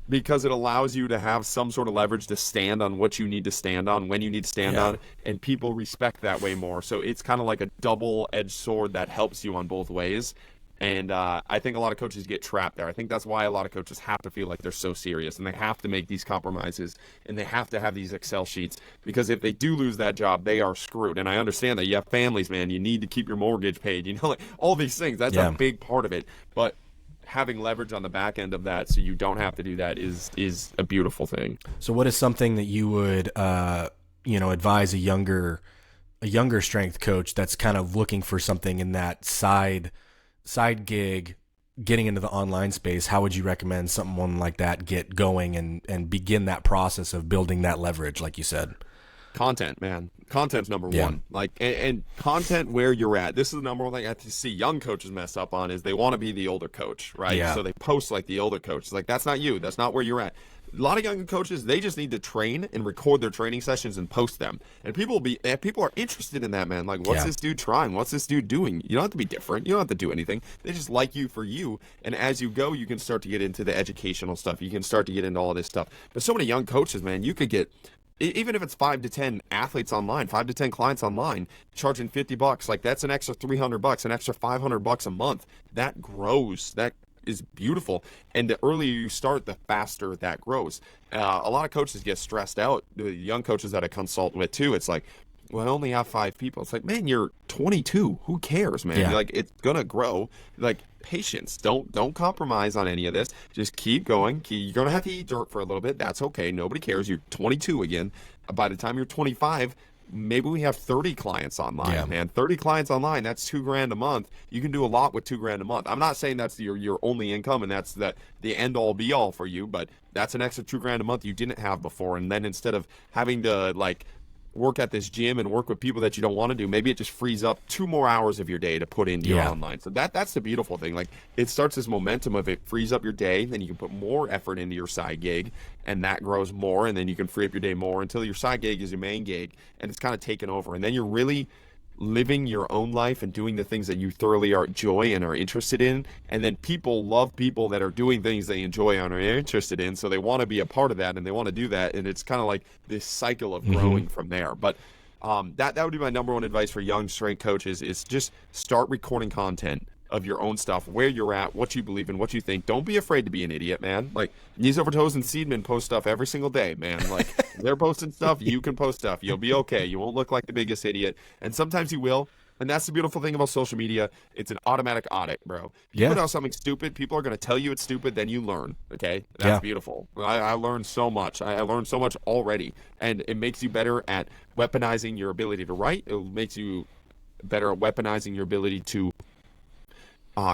because it allows you to have some sort of leverage to stand on what you need to stand on, when you need to stand on, and people respect that way more. So it's kind of like a double-edged sword that helps you on both ways. And I think a lot of coaches get trapped there. I think that's why a lot of coaches have to feel like they're so serious, and they have to make these compromises, and they have to have these Excel sheets, because if they do lose that job, they are screwed. And I understand that you have families, man. You need to keep your mortgage paid. You know, like, all these things. That's a big part of it. But having leverage on the back end of that, so you don't have to do that, is a beautiful thing. So what is something that you would advise a younger strength coach that's kind of looking for something in that side gig, getting into the online space? How would you recommend someone like that get going and begin that process of building that leverage, like you said? Content, man. Content's number one. Like, and content where you're at. This is the number one thing I see young coaches mess up on, is they want to be the older coach, right? Yeah. So they post like the older coach. It's like, that's not you. That's not where you're at. A lot of young coaches, they just need to train and record their training sessions and post them. And people are interested in that, man. Like, what's this dude trying? What's this dude doing? You don't have to be different. You don't have to do anything. They just like you for you. And as you go, you can start to get into the educational stuff. You can start to get into all this stuff. But so many young coaches, man, you could get, even if it's 5 to 10 athletes online, 5 to 10 clients online, charging $50, like, that's an extra $300, an extra $500 a month. That grows. That is beautiful. And the earlier you start, the faster that grows. A lot of coaches get stressed out. The young coaches that I consult with too, it's like, well, I only have 5 people. It's like, man, you're 22. Who cares, man? Yeah. Like, it's gonna grow. Like, patience. Don't compromise on any of this. Just keep going. You're gonna have to eat dirt for a little bit. That's okay. Nobody cares. You're 22 again. By the time you're 25, maybe we have 30 clients online, man. 30 clients online, that's $2,000 a month. You can do a lot with $2,000 a month. I'm not saying that's your only income and that's the end all be all for you, but that's an extra $2,000 a month you didn't have before. And then instead of having to, like, work at this gym and work with people that you don't want to do, maybe it just frees up 2 more hours of your day to put into your online. So that's the beautiful thing. Like, it starts this momentum of, it frees up your day, then you can put more effort into your side gig, and that grows more, and then you can free up your day more until your side gig is your main gig, and it's kind of taken over. And then you're really living your own life and doing the things that you thoroughly enjoy and are interested in. And then people love people that are doing things they enjoy and are interested in. So they want to be a part of that and they want to do that. And it's kind of like this cycle of growing from there. But that would be my number one advice for young strength coaches is just start recording content of your own stuff, where you're at, what you believe in, what you think. Don't be afraid to be an idiot, man. Like Knees Over Toes and Seedman post stuff every single day, man. Like they're posting stuff, you can post stuff. You'll be okay. You won't look like the biggest idiot. And sometimes you will. And that's the beautiful thing about social media. It's an automatic audit, bro. If you put out something stupid, people are going to tell you it's stupid, then you learn, okay? That's beautiful. I learned so much. I learned so much already. And it makes you better at weaponizing your ability to write. It makes you better at weaponizing your ability to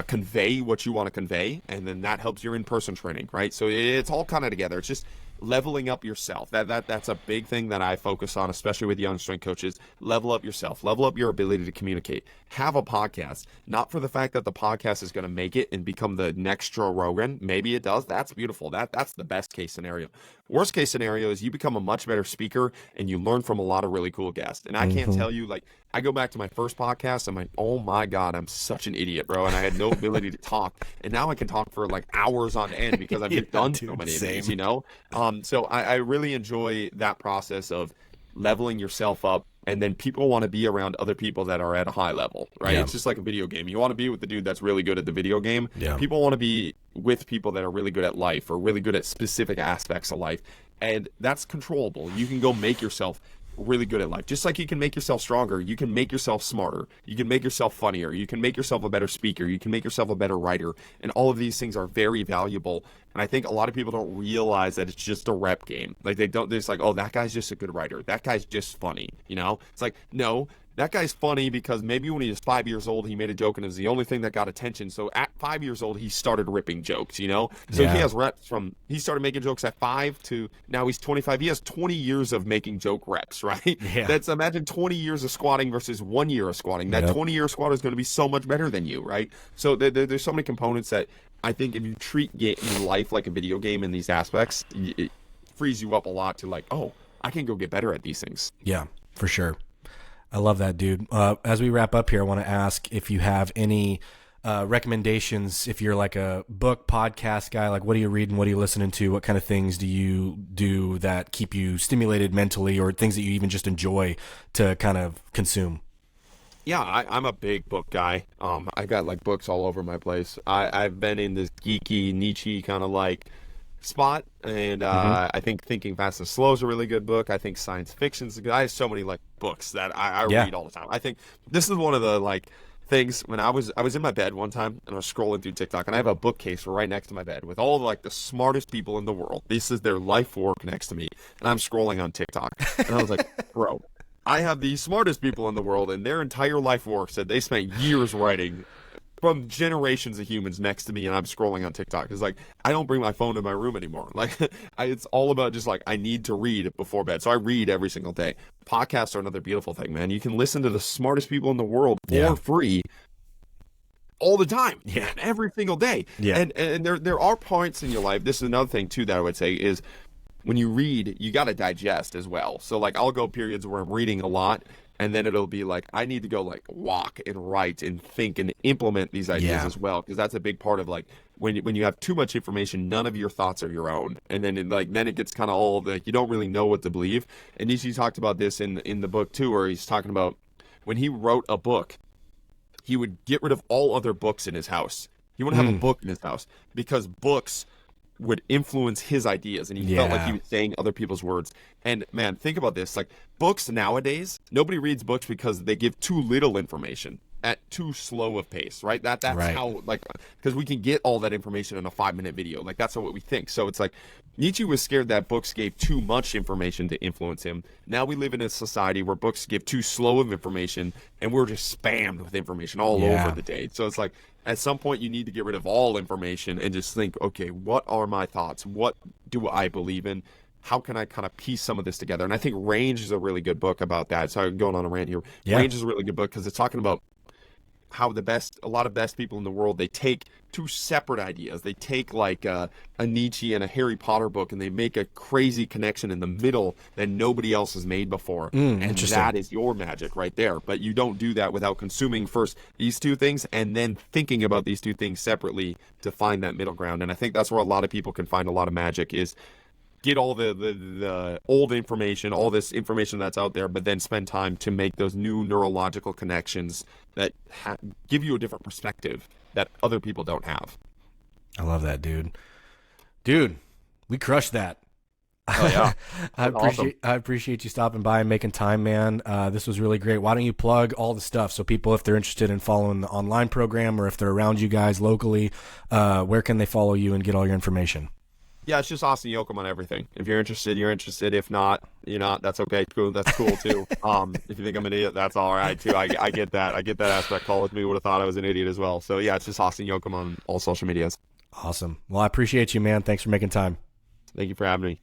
convey what you want to convey, and then that helps your in-person training, right? So it's all kind of together. It's just leveling up yourself. That's a big thing that I focus on, especially with young strength coaches. Level up yourself, level up your ability to communicate. Have a podcast, not for the fact that the podcast is going to make it and become the next Joe Rogan. Maybe it does. That's beautiful. That's the best case scenario. Worst case scenario is you become a much better speaker and you learn from a lot of really cool guests. And I can't tell you, like, I go back to my first podcast, I'm like, oh my God, I'm such an idiot, bro. And I had no ability to talk. And now I can talk for like hours on end because I've just done so many of these, you know? So I really enjoy that process of leveling yourself up. And then people want to be around other people that are at a high level, right? It's just like a video game. You want to be with the dude that's really good at the video game. People want to be with people that are really good at life or really good at specific aspects of life. And that's controllable. You can go make yourself really good at life. Just like you can make yourself stronger, you can make yourself smarter, you can make yourself funnier, you can make yourself a better speaker, you can make yourself a better writer, and all of these things are very valuable. And I think a lot of people don't realize that it's just a rep game. Like they're just like, oh, that guy's just a good writer, that guy's just funny, you know? It's like, no, that guy's funny because maybe when he was 5 years old, he made a joke and it was the only thing that got attention. So at 5 years old, he started ripping jokes, you know? So he has reps from, he started making jokes at 5 to now he's 25. He has 20 years of making joke reps, right? That's, imagine 20 years of squatting versus 1 year of squatting. That 20-year squatter is going to be so much better than you, right? So there's so many components that I think if you treat life like a video game in these aspects, it frees you up a lot to like, oh, I can go get better at these things. Yeah, for sure. I love that, dude. As we wrap up here, I want to ask if you have any recommendations. If you're like a book, podcast guy, like what are you reading? What are you listening to? What kind of things do you do that keep you stimulated mentally, or things that you even just enjoy to kind of consume? Yeah, I'm a big book guy. I got like books all over my place. I've been in this geeky, niche kind of like spot, and I think Thinking Fast and Slow is a really good book. I think science fiction's good. I have so many like books that I read all the time. I think this is one of the like things when I was in my bed one time and I was scrolling through TikTok, and I have a bookcase right next to my bed with all like the smartest people in the world. This is their life work next to me, and I'm scrolling on TikTok, and I was like, bro, I have the smartest people in the world, and their entire life work said they spent years writing from generations of humans next to me, and I'm scrolling on TikTok. It's like, I don't bring my phone to my room anymore. Like, it's all about just like, I need to read before bed. So I read every single day. Podcasts are another beautiful thing, man. You can listen to the smartest people in the world for free all the time, every single day. And there are points in your life. This is another thing too that I would say is when you read, you got to digest as well. So like, I'll go periods where I'm reading a lot, and then it'll be like, I need to go like walk and write and think and implement these ideas as well. Because that's a big part of like, when you have too much information, none of your thoughts are your own. And then it gets kind of all like, you don't really know what to believe. And Nishi talked about this in the book too, where he's talking about when he wrote a book, he would get rid of all other books in his house. He wouldn't have a book in his house because books would influence his ideas, and he felt like he was saying other people's words. And man, think about this, like books nowadays, nobody reads books because they give too little information at too slow of pace, right? That's how, like, because we can get all that information in a 5-minute video. Like, that's what we think. So it's like Nietzsche was scared that books gave too much information to influence him. Now we live in a society where books give too slow of information, and we're just spammed with information all over the day. So it's like, at some point you need to get rid of all information and just think, okay, what are my thoughts? What do I believe in? How can I kind of piece some of this together? And I think Range is a really good book about that. So I'm going on a rant here. Range is a really good book because it's talking about how a lot of best people in the world, they take two separate ideas. They take like a Nietzsche and a Harry Potter book, and they make a crazy connection in the middle that nobody else has made before. And that is your magic right there. But you don't do that without consuming first these two things and then thinking about these two things separately to find that middle ground. And I think that's where a lot of people can find a lot of magic, is get all the old information, all this information that's out there, but then spend time to make those new neurological connections that give you a different perspective that other people don't have. I love that, dude. Dude, we crushed that. Oh yeah. I appreciate you stopping by and making time, man. This was really great. Why don't you plug all the stuff so people, if they're interested in following the online program, or if they're around you guys locally, where can they follow you and get all your information? Yeah, it's just Austin Jochum on everything. If you're interested, you're interested. If not, you're not. That's okay. Cool. That's cool too. If you think I'm an idiot, that's all right too. I get that. I get that aspect. College me would have thought I was an idiot as well. So yeah, it's just Austin Jochum on all social medias. Awesome. Well, I appreciate you, man. Thanks for making time. Thank you for having me.